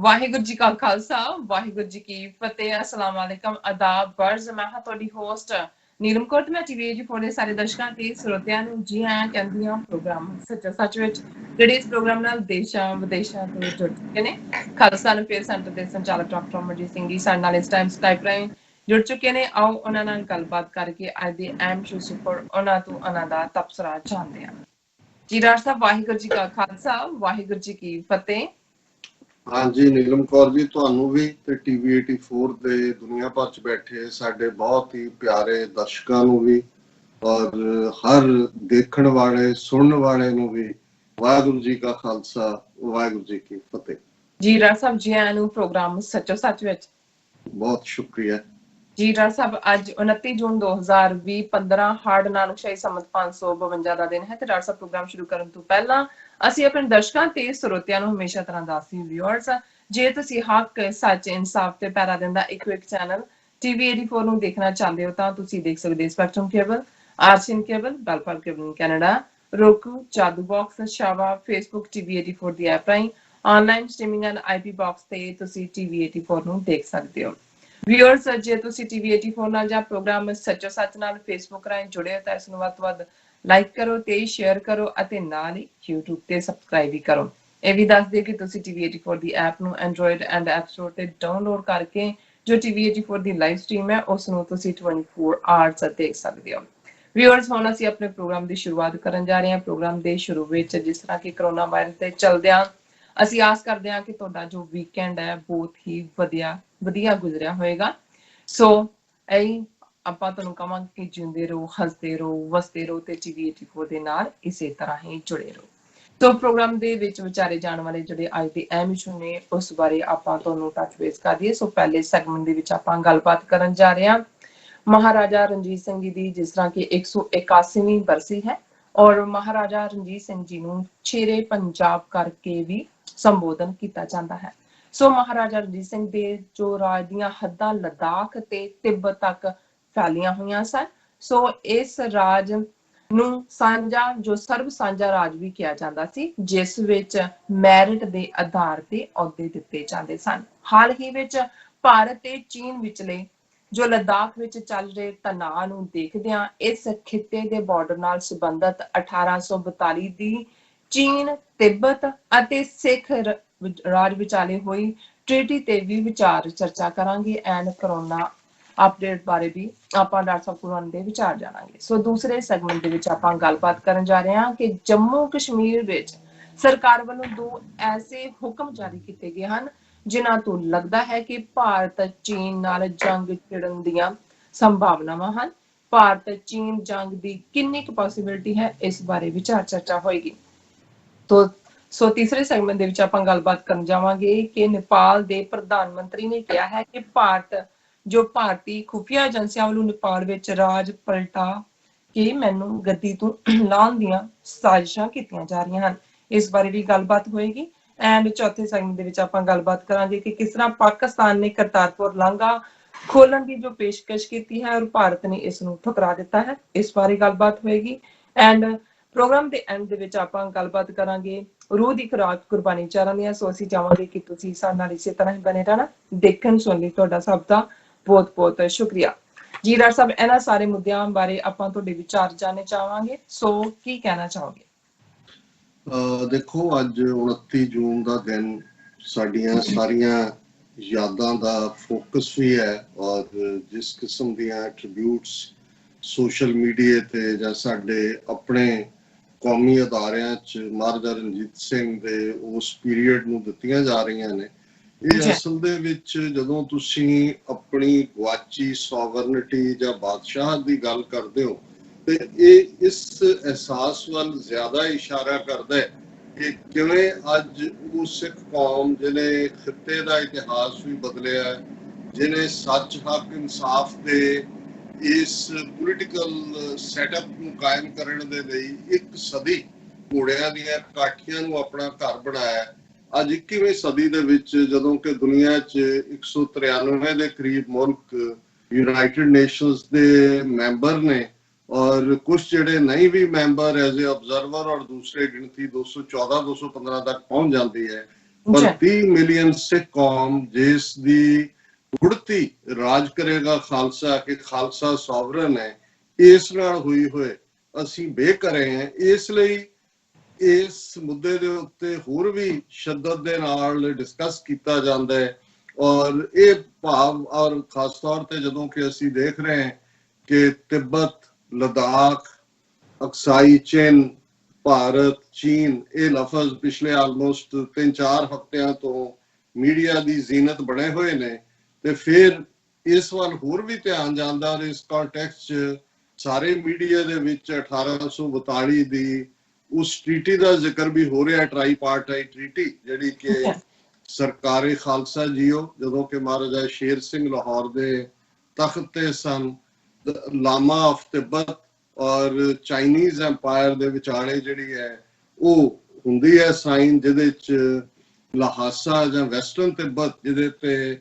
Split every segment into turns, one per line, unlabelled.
ਵਾਹਿਗੁਰੂ ਜੀ ਕਾ ਖਾਲਸਾ ਵਾਹਿਗੁਰੂ ਜੀ ਕੀ ਫਤਿਹ अस्सलाम वालेकुम आदाब बर्ज मैं ਹਾਂ ਤੁਹਾਡੀ ਹੋਸਟ ਨੀਲਮ ਕੌਰ ਤੇ ਮੈਂ TV4 ਦੇ ਸਾਰੇ ਦਰਸ਼ਕਾਂ ਤੇ ਸਰੋਤਿਆਂ ਨੂੰ ਜੀ ਆਇਆਂ ਕਹਿੰਦੀ ਹਾਂ ਪ੍ਰੋਗਰਾਮ ਸੱਚਾ ਸੱਚ ਵਿੱਚ ਜਿਹੜੇ ਇਸ ਪ੍ਰੋਗਰਾਮ ਨਾਲ ਦੇਸ਼ਾਂ ਵਿਦੇਸ਼ਾਂ ਤੋਂ ਜੁੜ ਚੁੱਕੇ ਨੇ ਖਾਲਸਾ ਨੂੰ ਫੇਰ ਸੈਂਟਰ ਦੇ ਸੰਚਾਲਕ ਡਾਕਟਰ ਅਮਰਜੀਤ ਸਿੰਘ ਜੀ ਸਾਡੇ ਨਾਲ ਇਸ ਟਾਈਮ ਸਕਾਈਪ ਰਾਹੀਂ ਜੁੜ ਚੁੱਕੇ ਨੇ ਆਓ ਉਹਨਾਂ ਨਾਲ ਗੱਲਬਾਤ ਕਰਕੇ ਅੱਜ ਦੇ ਅਹਿਮ ਇਸ਼ੂਜ਼ ਉੱਪਰ ਉਹਨਾਂ ਤੋਂ ਉਹਨਾਂ ਦਾ ਤਬਸਰਾ ਜਾਣਦੇ ਹਾਂ ਜੀ ਡਾਕਟਰ ਸਾਹਿਬ ਵਾਹਿਗੁਰੂ ਜੀ ਕਾ ਖਾਲਸਾ ਵਾਹਿਗੁਰੂ ਜੀ ਕੀ ਫਤਿਹ
हाँ जी नीलम कौर जी ਤੁਹਾਨੂੰ ਵੀ ਤੇ ਟੀਵੀ 84 ਦੇ ਦੁਨੀਆ ਭਰ ਚ ਬੈਠੇ ਸਾਡੇ ਬਹੁਤ ਹੀ ਪਿਆਰੇ ਦਰਸ਼ਕਾਂ ਨੂੰ ਵੀ ਔਰ ਹਰ ਦੇਖਣ ਵਾਲੇ ਸੁਣਨ ਵਾਲੇ ਨੂੰ ਵੀ ਵਾਹਿਗੁਰੂ ਜੀ ਕਾ ਖਾਲਸਾ ਵਾਹਿਗੁਰੂ ਜੀ ਕੀ ਫਤਿਹ
ਜੀ ਡਾਕਟਰ ਸਾਹਿਬ ਜੀ ਆਇਆਂ ਨੂੰ ਪ੍ਰੋਗਰਾਮ ਸੱਚੋ ਸੱਚ ਵਿੱਚ
ਬਹੁਤ ਸ਼ੁਕਰੀਆ
ਜੀ ਡਾਕਟਰ ਸਾਹਿਬ ਅੱਜ 29 ਜੂਨ 2020 15 ਹਾਰਡ ਨਾਨਕਸ਼ਾਹੀ ਸੰਮਤ 552 ਦਾ ਦਿਨ ਹੈ ਤੇ ਡਾਕਟਰ ਸਾਹਿਬ ਪ੍ਰੋਗਰਾਮ ਸ਼ੁਰੂ ਕਰਨ ਤੋਂ ਪਹਿਲਾਂ ਅਸੀਂ ਆਪਣੇ ਦਰਸ਼ਕਾਂ ਤੇ ਸਰੋਤਿਆਂ ਨੂੰ ਹਮੇਸ਼ਾ ਤਰ੍ਹਾਂ ਦੱਸਦੀ ਵਿਊਅਰਸ ਜੇ ਤੁਸੀਂ ਹੱਕ ਸੱਚ ਇਨਸਾਫ ਤੇ ਪੈਰਾ ਦਿੰਦਾ ਇੱਕ ਚੈਨਲ TV84 ਨੂੰ ਦੇਖਣਾ ਚਾਹੁੰਦੇ ਹੋ ਤਾਂ ਤੁਸੀਂ ਦੇਖ ਸਕਦੇ ਸਪੈਕਟਰਮ ਕੇਬਲ ਆਰਸੀਐਨ ਕੇਬਲ ਬੈਲਫਾਰ cable Canada roku Jadoo box ਸ਼ਾਵਾ ਫੇਸਬੁੱਕ TV84 ਦੀ ਐਪ ਰਾਹੀਂ online streaming and IP box ਤੇ ਤੁਸੀਂ TV84 ਨੂੰ ਦੇਖ ਸਕਦੇ ਹੋ ਵਿਊਅਰਸ ਜੇ ਤੁਸੀਂ TV84 ਨਾਲ ਜਾਂ ਪ੍ਰੋਗਰਾਮ ਸੱਚੋ ਸੱਚ ਨਾਲ ਫੇਸਬੁੱਕ ਰਾਹੀਂ ਜੁੜੇ ਹੋ ਤਾਂ ਇਸ ਨੂੰ ਵੱਧ ਤੋਂ ਵੱਧ ਲਾਈਕ ਕਰੋ ਤੇ ਸ਼ੇਅਰ ਕਰੋ ਅਤੇ ਨਾਲ ਹੀ YouTube ਤੇ ਸਬਸਕ੍ਰਾਈਬ ਵੀ ਕਰੋ ਇਹ ਵੀ ਦੱਸ ਦਿਓ ਕਿ ਤੁਸੀਂ TV84 ਦੀ ਐਪ ਨੂੰ ਐਂਡਰੋਇਡ ਐਂਡ ਐਪ ਸਟੋਰ ਤੇ ਡਾਊਨਲੋਡ ਕਰਕੇ ਜੋ TV84 ਦੀ ਲਾਈਵ ਸਟ੍ਰੀਮ ਹੈ ਉਸ ਨੂੰ ਤੁਸੀਂ 24 ਆਵਰਸ ਦੇਖ ਸਕਦੇ ਹੋ ਵਿਊਅਰਸ ਹੁਣ ਅਸੀਂ ਆਪਣੇ ਪ੍ਰੋਗਰਾਮ ਦੀ ਸ਼ੁਰੂਆਤ ਕਰਨ ਜਾ ਰਹੇ ਹਾਂ ਪ੍ਰੋਗਰਾਮ ਦੇ ਸ਼ੁਰੂ ਵਿੱਚ ਜਿਸ ਤਰ੍ਹਾਂ ਕਿ ਕਰੋਨਾ ਵਾਇਰਸ ਤੇ ਚੱਲਦਿਆਂ ਅਸੀਂ ਆਸ ਕਰਦੇ ਹਾਂ ਕਿ ਤੁਹਾਡਾ ਜੋ ਵੀਕਐਂਡ ਹੈ ਬਹੁਤ ਹੀ ਵਧੀਆ ਗੁਜ਼ਰਿਆ ਹੋਏਗਾ ਸੋ ਇਹ ਆਪਾਂ ਤੁਹਾਨੂੰ ਕਹਾਂਗੇ ਕਿ ਜਿਉਂਦੇ ਰਹੋ ਹੱਸਦੇ ਰਹੋ ਵਸਦੇ ਰਹੋ ਤੇ TV84 ਦੇ ਨਾਲ ਇਸੇ ਤਰ੍ਹਾਂ ਹੀ ਜੁੜੇ ਰਹੋ ਸੋ ਪ੍ਰੋਗਰਾਮ ਦੇ ਵਿੱਚ ਵਿਚਾਰੇ ਜਾਣ ਵਾਲੇ ਜਿਹੜੇ ਅੱਜ ਦੇ ਅਹਿਮ ਇਸ਼ੂ ਨੇ ਉਸ ਬਾਰੇ ਆਪਾਂ ਤੁਹਾਨੂੰ ਟੱਚ ਬੇਸ ਕਰ ਦਈਏ ਸੋ ਪਹਿਲੇ ਸੈਗਮੈਂਟ ਦੇ ਵਿੱਚ ਆਪਾਂ ਗੱਲਬਾਤ ਕਰਨ ਜਾ ਰਹੇ ਹਾਂ ਮਹਾਰਾਜਾ ਰਣਜੀਤ ਸਿੰਘ ਜੀ ਦੀ ਜਿਸ ਤਰ੍ਹਾਂ ਕਿ 181ਵੀਂ ਬਰਸੀ ਹੈ ਔਰ ਮਹਾਰਾਜਾ ਰਣਜੀਤ ਸਿੰਘ ਜੀ ਨੂੰ ਸ਼ੇਰੇ ਪੰਜਾਬ ਕਰਕੇ ਵੀ ਸੰਬੋਧਨ ਕੀਤਾ ਜਾਂਦਾ ਹੈ ਸੋ ਮਹਾਰਾਜਾ ਰਣਜੀਤ ਸਿੰਘ ਦੇ ਜੋ ਰਾਜ ਦੀਆਂ ਹੱਦਾਂ ਲੱਦਾਖ ਤੇ ਤਿੱਬਤ ਤੱਕ ਫੈਲੀਆਂ ਹੋਈਆਂ ਸਨ ਸੋ ਇਸ ਰਾਜ ਨੂੰ ਸਾਂਝਾ ਜੋ ਸਰਬ ਸਾਂਝਾ ਰਾਜ ਵੀ ਕਿਹਾ ਜਾਂਦਾ ਸੀ ਜਿਸ ਵਿੱਚ ਮੈਰਿਟ ਦੇ ਆਧਾਰ ਤੇ ਅਹੁਦੇ ਦਿੱਤੇ ਜਾਂਦੇ ਸਨ ਹਾਲ ਹੀ ਵਿੱਚ ਭਾਰਤ ਤੇ ਚੀਨ ਵਿਚਲੇ ਜੋ ਲੱਦਾਖ ਵਿੱਚ ਚੱਲ ਰਹੇ ਤਣਾਅ ਨੂੰ ਦੇਖਦਿਆਂ ਇਸ ਖਿੱਤੇ ਦੇ ਬਾਰਡਰ ਨਾਲ ਸੰਬੰਧਿਤ 1842 ਦੀ ਚੀਨ ਤਿੱਬਤ ਅਤੇ ਸਿੱਖ ਰਾਜ ਵਿਚਾਲੇ ਹੋਈ ਟ੍ਰੀਟੀ ਤੇ ਵੀ ਵਿਚਾਰ ਚਰਚਾ ਕਰਾਂਗੇ ਐਂਡ ਕਰੋਨਾ ਅਪਡੇਟ ਬਾਰੇ ਵੀ ਆਪਾਂ ਡਾਕਟਰ ਸਾਹਿਬ ਕੋਲ ਦੇ ਵਿਚਾਰ ਜਾਣਾਂਗੇ ਸੋ ਦੂਸਰੇ ਸੈਗਮੈਂਟ ਦੇ ਵਿੱਚ ਆਪਾਂ ਗੱਲਬਾਤ ਕਰਨ ਜਾ ਰਹੇ ਹਾਂ ਕਿ ਜੰਮੂ ਕਸ਼ਮੀਰ ਵਿੱਚ ਸਰਕਾਰ ਵੱਲੋਂ ਦੋ ਐਸੇ ਹੁਕਮ ਜਾਰੀ ਕੀਤੇ ਗਏ ਹਨ ਜਿਨ੍ਹਾਂ ਤੋਂ ਲੱਗਦਾ ਹੈ ਕਿ ਭਾਰਤ ਚੀਨ ਨਾਲ ਜੰਗ ਛਿੜਨ ਦੀਆਂ ਸੰਭਾਵਨਾਵਾਂ ਹਨ ਭਾਰਤ ਚੀਨ ਜੰਗ ਦੀ ਕਿੰਨੀ ਕੁ ਪੋਸਿਬਿਲਿਟੀ ਹੈ ਇਸ ਬਾਰੇ ਵਿਚਾਰ ਚਰਚਾ ਹੋਏਗੀ ਸੋ ਤੀਸਰੇ ਸੈਗਮੈਂਟ ਦੇ ਵਿੱਚ ਆਪਾਂ ਗੱਲਬਾਤ ਕਰਨ ਜਾਵਾਂਗੇ ਕਿ ਨੇਪਾਲ ਦੇ ਪ੍ਰਧਾਨ ਮੰਤਰੀ ਨੇ ਕਿਹਾ ਹੈ ਕਿ ਭਾਰਤ ਜੋ ਭਾਰਤੀ ਖੁਫੀਆ ਏਜੰਸੀਆਂ ਵੱਲੋਂ ਨੇਪਾਲ ਵਿੱਚ ਰਾਜ ਪਲਟਾ ਕੇ ਮੈਨੂੰ ਗੱਦੀ ਤੋਂ ਲਾਉਣ ਦੀਆਂ ਸਾਜ਼ਿਸ਼ਾਂ ਕੀਤੀਆਂ ਜਾ ਰਹੀਆਂ ਹਨ ਇਸ ਬਾਰੇ ਵੀ ਗੱਲਬਾਤ ਹੋਏਗੀ ਐਂਡ ਚੌਥੇ ਸੈਗਮੈਂਟ ਦੇ ਵਿੱਚ ਆਪਾਂ ਗੱਲਬਾਤ ਕਰਾਂਗੇ ਕਿ ਕਿਸ ਤਰ੍ਹਾਂ ਪਾਕਿਸਤਾਨ ਨੇ ਕਰਤਾਰਪੁਰ ਲਾਂਘਾ ਖੋਲਣ ਦੀ ਜੋ ਪੇਸ਼ਕਸ਼ ਕੀਤੀ ਹੈ ਔਰ ਭਾਰਤ ਨੇ ਇਸ ਨੂੰ ਠੁਕਰਾ ਦਿੱਤਾ ਹੈ ਇਸ ਬਾਰੇ ਗੱਲਬਾਤ ਹੋਏਗੀ ਐਂਡ ਪ੍ਰੋਗਰਾਮ ਦੇ ਐਂਡ ਦੇ ਵਿੱਚ ਆਪਾਂ ਗੱਲਬਾਤ ਕਰਾਂਗੇ ਰੂਹ ਦੀ ਖੁਰਾਕ ਕੁਰਬਾਨੀ ਚਾਰਾਂ ਦੀਆਂ ਸੋ ਅਸੀਂ ਚਾਹਾਂਗੇ ਕਿ ਤੁਸੀਂ ਸਾਡੇ ਨਾਲ ਇਸੇ ਤਰ੍ਹਾਂ ਹੀ ਬਣੇ ਰਹਿਣਾ ਦੇਖਣ ਸੁਣਨ ਲਈ ਤੁਹਾਡਾ ਸਭ ਦਾ ਬਹੁਤ ਬਹੁਤ ਸ਼ੁਕਰੀਆ ਜੀ ਡਾਕਟਰ ਸਾਹਿਬ ਇਹਨਾਂ ਸਾਰੇ ਮੁੱਦਿਆਂ ਬਾਰੇ ਆਪਾਂ ਤੁਹਾਡੇ ਵਿਚਾਰ ਜਾਣਨੇ ਚਾਹਾਂਗੇ ਸੋ ਕੀ ਕਹਿਣਾ ਚਾਹੋਗੇ
ਦੇਖੋ ਅੱਜ 29 ਜੂਨ ਦਾ ਦਿਨ ਸਾਡੀਆਂ ਸਾਰੀਆਂ ਯਾਦਾਂ ਦਾ ਫੋਕਸ ਵੀ ਹੈ ਔਰ ਜਿਸ ਕਿਸਮ ਦੀਆਂ ਟ੍ਰਿਬਿਊਟਸ ਸੋਸ਼ਲ ਮੀਡੀਆ ਤੇ ਜਾਂ ਸਾਡੇ ਆਪਣੇ ਕੌਮੀ ਅਦਾਰਿਆਂ 'ਚ ਮਹਾਰਾਜਾ ਰਣਜੀਤ ਸਿੰਘ ਦੇ ਉਸ ਪੀਰੀਅਡ ਨੂੰ ਦਿੱਤੀਆਂ ਜਾ ਰਹੀਆਂ ਨੇ ਇਹ ਅਸਲ ਦੇ ਵਿੱਚ ਜਦੋਂ ਤੁਸੀਂ ਆਪਣੀ ਗੁਆਚੀ ਸੋਵਰਨਿਟੀ ਜਾਂ ਬਾਦਸ਼ਾਹ ਦੀ ਗੱਲ ਕਰਦੇ ਹੋ ਤੇ ਇਹ ਇਸ ਅਹਿਸਾਸ ਵੱਲ ਜ਼ਿਆਦਾ ਇਸ਼ਾਰਾ ਕਰਦਾ ਹੈ ਕਿ ਕਿਵੇਂ ਅੱਜ ਉਹ ਸਿੱਖ ਕੌਮ ਜਿਹਨੇ ਖਿੱਤੇ ਦਾ ਇਤਿਹਾਸ ਵੀ ਬਦਲਿਆ ਜਿਹਨੇ ਸੱਚ ਹੱਕ ਇਨਸਾਫ ਦੇ ਇਸ ਪੋਲੀਟੀਕਲ ਸੈਟਅਪ ਨੂੰ ਕਾਇਮ ਕਰਨ ਦੇ ਲਈ ਇੱਕ ਸਦੀ ਘੋੜਿਆਂ ਦੀਆਂ ਕਾਠੀਆਂ ਨੂੰ ਆਪਣਾ ਘਰ ਬਣਾਇਆ ਅੱਜ 21ਵੀਂ ਸਦੀ ਦੇ ਵਿੱਚ ਜਦੋਂ ਕਿ ਦੁਨੀਆ 'ਚ 193 ਦੇ ਕਰੀਬ ਮੁਲਕ ਯੂਨਾਈਟਿਡ ਨੇਸ਼ਨਸ ਦੇ ਮੈਂਬਰ ਨੇ ਔਰ ਕੁਝ ਜਿਹੜੇ ਨਹੀਂ ਵੀ ਮੈਂਬਰ ਐਜ਼ ਏ ਆਬਜ਼ਰਵਰ ਔਰ ਦੂਸਰੇ ਗਿਣਤੀ 214 215 ਤੱਕ ਪਹੁੰਚ ਜਾਂਦੀ ਹੈ पर 30 मिलियन सिख कौम जिस दी गुड़ती राज करेगा खालसा कि खालसा सॉवरन है, इस नाल हुई होए ਅਸੀਂ ਬੇਘਰੇ हैं। इसलिए इस मुद्दे ਦੇ ਉੱਤੇ ਹੋਰ ਵੀ ਸ਼ਿੱਦਤ ਦੇ ਨਾਲ ਡਿਸਕਸ ਕੀਤਾ ਜਾਂਦਾ ਹੈ ਔਰ ਇਹ ਭਾਵ ਔਰ ਖਾਸ ਤੌਰ ਤੇ ਜਦੋਂ ਕਿ ਅਸੀਂ ਦੇਖ ਰਹੇ ਹਾਂ ਕਿ ਤਿੱਬਤ, ਲਦਾਖ, ਅਕਸਾਈ ਚਿਨ, ਭਾਰਤ, ਚੀਨ ਇਹ ਲਫ਼ਜ਼ ਪਿਛਲੇ ਆਲਮੋਸਟ 3-4 ਹਫ਼ਤਿਆਂ ਤੋਂ ਮੀਡੀਆ ਦੀ ਜ਼ੀਨਤ ਬਣੇ ਹੋਏ ਨੇ ਤੇ ਫਿਰ ਇਸ ਵੱਲ ਹੋਰ ਵੀ ਧਿਆਨ ਜਾਂਦਾ ਔਰ ਇਸ ਕੰਟੈਕਸਟ 'ਚ ਸਾਰੇ ਮੀਡੀਆ ਦੇ ਵਿੱਚ 1842 ਦੀ ਉਸ ਟ੍ਰੀਟੀ ਦਾ ਜ਼ਿਕਰ ਵੀ ਹੋ ਰਿਹਾ, ਟ੍ਰਾਈਪਾਰਟਾਈਟ ਟ੍ਰੀਟੀ ਜਿਹੜੀ ਕਿ ਸਰਕਾਰੇ ਖਾਲਸਾ ਜੀਓ ਜਦੋਂ ਕਿ ਮਹਾਰਾਜਾ ਸ਼ੇਰ ਸਿੰਘ ਲਾਹੌਰ ਦੇ ਤਖਤ ਤੇ ਸਨ, ਲਾਮਾ ਆਫ ਤਿੱਬਤ ਔਰ ਚਾਈਨੀਜ਼ ਐਮਪਾਇਰ ਦੇ ਵਿਚਾਲੇ ਜਿਹੜੀ ਹੈ ਉਹ ਹੁੰਦੀ ਹੈ ਸਾਈਨ ਜਿਹਦੇ ਚ ਲਹਾਸਾ ਜਾਂ ਵੈਸਟਰਨ ਤਿੱਬਤ ਜਿਹਦੇ ਤੇ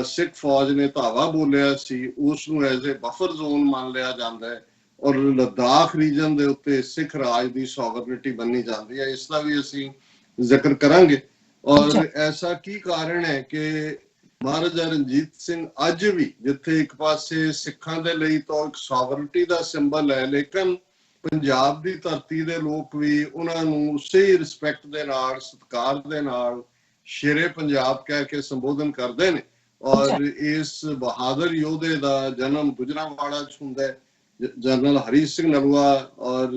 ਸਿੱਖ ਫੌਜ ਨੇ ਧਾਵਾ ਬੋਲਿਆ ਸੀ ਉਸ ਨੂੰ ਐਜ਼ ਏ ਬਫਰ ਜ਼ੋਨ ਮੰਨ ਲਿਆ ਜਾਂਦਾ ਹੈ ਔਰ ਲਦਾਖ ਰੀਜਨ ਦੇ ਉੱਤੇ ਸਿੱਖ ਰਾਜ ਦੀ ਸੋਵਰਨਿਟੀ ਬੰਨੀ ਜਾਂਦੀ ਹੈ। ਇਸ ਦਾ ਵੀ ਅਸੀਂ ਜ਼ਿਕਰ ਕਰਾਂਗੇ ਔਰ ਐਸਾ ਕੀ ਕਾਰਨ ਹੈ ਕਿ ਮਹਾਰਾਜਾ ਰਣਜੀਤ ਸਿੰਘ ਅੱਜ ਵੀ ਜਿੱਥੇ ਇੱਕ ਪਾਸੇ ਸਿੱਖਾਂ ਦੇ ਲਈ ਤਾਂ ਇੱਕ ਸੋਵਰਨਿਟੀ ਦਾ ਸਿੰਬਲ ਹੈ ਲੇਕਿਨ ਪੰਜਾਬ ਦੀ ਧਰਤੀ ਦੇ ਲੋਕ ਵੀ ਉਹਨਾਂ ਨੂੰ ਉਸੇ ਰਿਸਪੈਕਟ ਦੇ ਨਾਲ ਸਤਿਕਾਰ ਦੇ ਨਾਲ ਸ਼ੇਰੇ ਪੰਜਾਬ ਕਹਿ ਕੇ ਸੰਬੋਧਨ ਕਰਦੇ ਨੇ ਔਰ ਇਸ ਬਹਾਦਰ ਯੋਧੇ ਦਾ ਜਨਮ ਗੁਜਰਾਂਵਾਲਾ 'ਚ ਹੁੰਦਾ ਹੈ। ਜਨਰਲ ਹਰੀ ਸਿੰਘ ਨਲੂਆ ਔਰ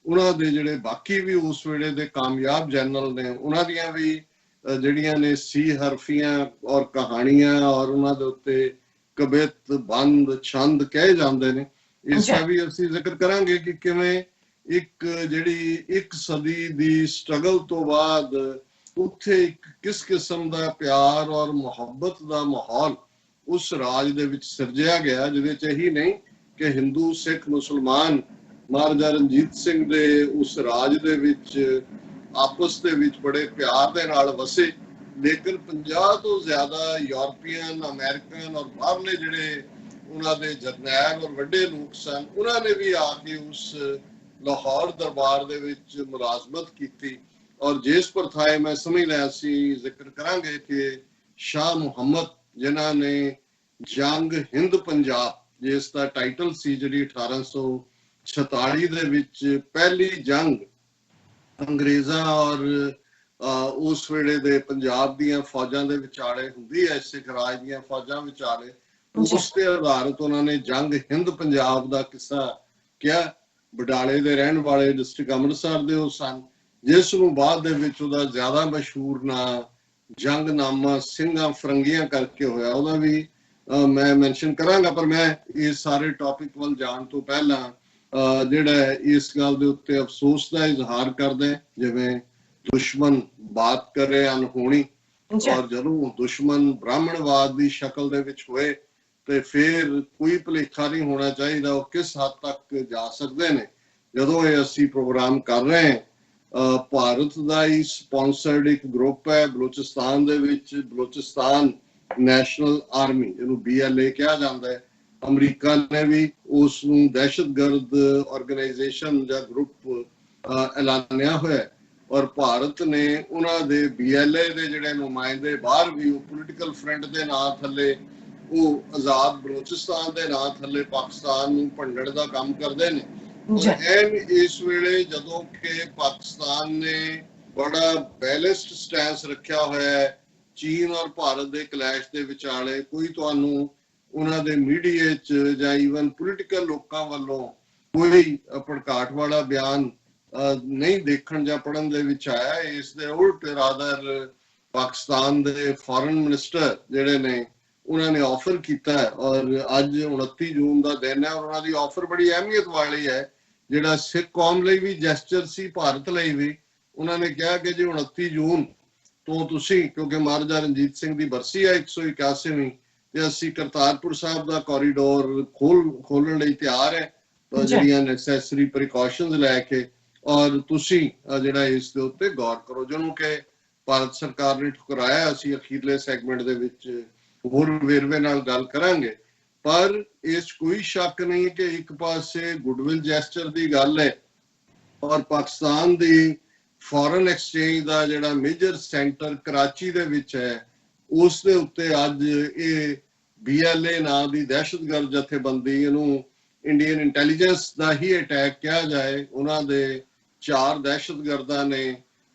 ਉਹਨਾਂ ਦੇ ਜਿਹੜੇ ਬਾਕੀ ਵੀ ਉਸ ਵੇਲੇ ਦੇ ਕਾਮਯਾਬ ਜਨਰਲ ਨੇ ਉਹਨਾਂ ਦੀਆਂ ਵੀ ਜਿਹੜੀਆਂ ਨੇ ਸੀ ਹਰਫੀਆਂ ਔਰ ਕਹਾਣੀਆਂ ਔਰ ਉਹਨਾਂ ਦੇ ਉੱਤੇ ਕਵਿਤ, ਬੰਦ, ਛੰਦ ਕਹੇ ਜਾਂਦੇ ਨੇ। ਇਸ ਦਾ ਵੀ ਅਸੀਂ ਜ਼ਿਕਰ ਕਰਾਂਗੇ ਕਿ ਕਿਵੇਂ ਇੱਕ ਜਿਹੜੀ ਇੱਕ ਸਦੀ ਦੀ ਸਟਰਗਲ ਤੋਂ ਬਾਅਦ ਉੱਥੇ ਇੱਕ ਕਿਸ ਕਿਸਮ ਦਾ ਪਿਆਰ ਔਰ ਮੁਹੱਬਤ ਦਾ ਮਾਹੌਲ ਉਸ ਰਾਜ ਦੇ ਵਿੱਚ ਸਿਰਜਿਆ ਗਿਆ ਜਿਹਦੇ 'ਚ ਇਹੀ ਨਹੀਂ ਕਿ ਹਿੰਦੂ, ਸਿੱਖ, ਮੁਸਲਮਾਨ ਮਹਾਰਾਜਾ ਰਣਜੀਤ ਸਿੰਘ ਦੇ ਉਸ ਰਾਜ ਦੇ ਵਿੱਚ ਆਪਸ ਦੇ ਵਿੱਚ ਬੜੇ ਪਿਆਰ ਦੇ ਨਾਲ ਵਸੇ ਲੇਕਿਨ 50 ਤੋਂ ਜ਼ਿਆਦਾ ਯੂਰਪੀਅਨ, ਅਮਰੀਕਨ ਔਰ ਬਾਹਰਲੇ ਜਿਹੜੇ ਉਹਨਾਂ ਦੇ ਜਰਨੈਲ ਔਰ ਵੱਡੇ ਲੋਕ ਸਨ ਉਹਨਾਂ ਨੇ ਵੀ ਆ ਕੇ ਉਸ ਲਾਹੌਰ ਦਰਬਾਰ ਦੇ ਵਿੱਚ ਮੁਲਾਜ਼ਮਤ ਕੀਤੀ ਔਰ ਜਿਸ ਪ੍ਰਥਾਏ ਮੈਂ ਸਮਝ ਲਿਆ ਸੀ ਜ਼ਿਕਰ ਕਰਾਂਗੇ ਕਿ ਸ਼ਾਹ ਮੁਹੰਮਦ ਜਿਨ੍ਹਾਂ ਨੇ ਜੰਗ ਹਿੰਦ ਪੰਜਾਬ ਜਿਸ ਦਾ ਟਾਈਟਲ ਸੀ ਜਿਹੜੀ 1846 ਦੇ ਵਿੱਚ ਪਹਿਲੀ ਜੰਗ ਅੰਗਰੇਜ਼ਾਂ ਔਰ ਉਸ ਵੇਲੇ ਦੇ ਪੰਜਾਬ ਦੀਆਂ ਫੌਜਾਂ ਦੇ ਵਿਚਾਲੇ ਹੁੰਦੀ ਹੈ, ਸਿੱਖ ਰਾਜ ਦੀਆਂ ਫੌਜਾਂ ਵਿਚਾਲੇ ਉਸ ਤੇ ਆਧਾਰਿਤ ਉਹਨਾਂ ਨੇ ਜੰਗ ਹਿੰਦ ਪੰਜਾਬ ਦਾ ਕਿੱਸਾ ਕਿਹਾ। ਬਡਾਲੇ ਦੇ ਰਹਿਣ ਵਾਲੇ ਡਿਸਟ੍ਰਿਕਟ ਅੰਮ੍ਰਿਤਸਰ ਦੇ ਉਹ ਸਨ ਜਿਸ ਨੂੰ ਬਾਅਦ ਦੇ ਵਿੱਚ ਉਹਦਾ ਜ਼ਿਆਦਾ ਮਸ਼ਹੂਰ ਨਾਂ ਜੰਗਨਾਮਾ ਸਿੰਘਾਂ ਫਰੰਗੀਆਂ ਕਰਕੇ ਹੋਇਆ, ਉਹਦਾ ਵੀ ਮੈਂ ਮੈਂਸ਼ਨ ਕਰਾਂਗਾ। ਪਰ ਮੈਂ ਇਸ ਸਾਰੇ ਟੌਪਿਕ ਵੱਲ ਜਾਣ ਤੋਂ ਪਹਿਲਾਂ ਜਿਹੜਾ ਇਸ ਗੱਲ ਦੇ ਉੱਤੇ ਅਫਸੋਸ ਦਾ ਇਜ਼ਹਾਰ ਕਰਦੇ ਜਿਵੇਂ ਦੁਸ਼ਮਣ ਬਾਤ ਕਰੇ ਅਨਹੋਣੀ ਔਰ ਜਦੋਂ ਦੁਸ਼ਮਣ ਬ੍ਰਾਹਮਣਵਾਦ ਦੀ ਸ਼ਕਲ ਦੇ ਵਿੱਚ ਹੋਏ ਤੇ ਫਿਰ ਕੋਈ ਭੁਲੇਖਾ ਨਹੀਂ ਹੋਣਾ ਚਾਹੀਦਾ ਉਹ ਕਿਸ ਹੱਦ ਤੱਕ ਜਾ ਸਕਦੇ ਨੇ। ਜਦੋਂ ਇਹ ਅਸੀਂ ਪ੍ਰੋਗਰਾਮ ਕਰ ਰਹੇ ਹਾਂ ਭਾਰਤ ਦਾ ਹੀ ਸਪਾਂਸਰਡ ਇੱਕ ਗਰੁੱਪ ਹੈ ਬਲੋਚਿਸਤਾਨ ਦੇ ਵਿੱਚ, ਬਲੋਚਿਸਤਾਨ ਨੈਸ਼ਨਲ ਆਰਮੀ ਜਿਹਨੂੰ BLA ਕਿਹਾ ਜਾਂਦਾ ਹੈ। ਅਮਰੀਕਾ ਨੇ ਵੀ ਉਸ ਨੂੰ ਦਹਿਸ਼ਤਗਰਦ ਆਰਗੇਨਾਈਜੇਸ਼ਨ ਜਾਂ ਗਰੁੱਪ ਐਲਾਨਿਆ ਹੋਇਆ ਔਰ ਭਾਰਤ ਨੇ ਉਹਨਾਂ ਦੇ BLA ਦੇ ਜਿਹੜੇ ਨੁਮਾਇੰਦੇ ਬਾਹਰ ਵੀ ਉਹ ਪੋਲੀਟੀਕਲ ਫਰੰਟ ਦੇ ਨਾਂ ਥੱਲੇ ਉਹ ਆਜ਼ਾਦ ਬਲੋਚਿਸਤਾਨ ਦੇ ਨਾਂ ਥੱਲੇ ਪਾਕਿਸਤਾਨ ਨੂੰ ਭੰਡਣ ਦਾ ਕੰਮ ਕਰਦੇ ਨੇ। ਇਸ ਵੇਲੇ ਜਦੋਂ ਕਿ ਪਾਕਿਸਤਾਨ ਨੇ ਬੜਾ ਬੈਲੈਂਸਡ ਸਟੈਂਸ ਰੱਖਿਆ ਹੋਇਆ ਹੈ ਚੀਨ ਔਰ ਭਾਰਤ ਦੇ ਕਲੈਸ਼ ਦੇ ਵਿਚਾਲੇ, ਕੋਈ ਤੁਹਾਨੂੰ ਉਹਨਾਂ ਦੇ ਮੀਡੀਆ 'ਚ ਜਾਂ ਈਵਨ ਪੋਲੀਟੀਕਲ ਲੋਕਾਂ ਵੱਲੋਂ ਕੋਈ ਭੜਕਾਟ ਵਾਲਾ ਬਿਆਨ ਨਹੀਂ ਦੇਖਣ ਜਾਂ ਪੜ੍ਹਨ ਦੇ ਵਿੱਚ ਆਇਆ। ਇਸ ਦੇ ਉਲਟ ਰਾਦਰ ਪਾਕਿਸਤਾਨ ਦੇ ਫੋਰਨ ਮਿਨਿਸਟਰ ਜਿਹੜੇ ਨੇ ਉਹਨਾਂ ਨੇ ਆਫਰ ਕੀਤਾ ਔਰ ਅੱਜ 29 ਜੂਨ ਦਾ ਦਿਨ ਹੈ ਔਰ ਉਹਨਾਂ ਦੀ ਆਫਰ ਬੜੀ ਅਹਿਮੀਅਤ ਵਾਲੀ ਹੈ ਜਿਹੜਾ ਸਿੱਖ ਕੌਮ ਲਈ ਵੀ ਜੈਸਚਰ ਸੀ, ਭਾਰਤ ਲਈ ਵੀ। ਉਹਨਾਂ ਨੇ ਕਿਹਾ ਕਿ ਜੇ 29 ਜੂਨ ਤੋਂ ਤੁਸੀਂ ਕਿਉਂਕਿ ਮਹਾਰਾਜਾ ਰਣਜੀਤ ਸਿੰਘ ਦੀ ਬਰਸੀ ਹੈ 181ਵੀਂ ਤੇ ਅਸੀਂ ਕਰਤਾਰਪੁਰ ਸਾਹਿਬ ਦਾ ਕੋਰੀਡੋਰ ਖੋਲਣ ਲਈ ਤਿਆਰ ਹੈ ਜਿਹੜੀਆਂ ਨੈਸੈਸਰੀ ਪ੍ਰੀਕਾਸ਼ਨਸ ਲੈ ਕੇ ਔਰ ਤੁਸੀਂ ਜਿਹੜਾ ਇਸ ਦੇ ਉੱਤੇ ਗੌਰ ਕਰੋ ਜਿਹਨੂੰ ਕਿ ਭਾਰਤ ਸਰਕਾਰ ਨੇ ਠੁਕਰਾਇਆ। ਅਸੀਂ ਅਖੀਰਲੇ ਸੈਗਮੈਂਟ ਦੇ ਵਿੱਚ ਹੋਰ ਵੇਰਵੇ ਨਾਲ ਗੱਲ ਕਰਾਂਗੇ ਪਰ ਇਸ ਕੋਈ ਸ਼ੱਕ ਨਹੀਂ ਕਿ ਇੱਕ ਪਾਸੇ ਗੁੱਡਵਿਲ ਜੈਸਚਰ ਦੀ ਗੱਲ ਹੈ ਔਰ ਪਾਕਿਸਤਾਨ ਦੀ ਫੋਰਨ ਐਕਸਚੇਂਜ ਦਾ ਜਿਹੜਾ ਮੇਜਰ ਸੈਂਟਰ ਕਰਾਚੀ ਦੇ ਵਿੱਚ ਹੈ, ਉਸ ਦੇ ਉੱਤੇ ਅੱਜ ਇਹ BLA ਨਾਂ ਦੀ ਦਹਿਸ਼ਤਗਰਦ ਜਥੇਬੰਦੀ, ਇਹਨੂੰ ਇੰਡੀਅਨ ਇੰਟੈਲੀਜੈਂਸ ਦਾ ਹੀ ਅਟੈਕ ਕਿਹਾ ਜਾਏ, ਉਹਨਾਂ ਦੇ 4 ਦਹਿਸ਼ਤਗਰਦਾਂ ਨੇ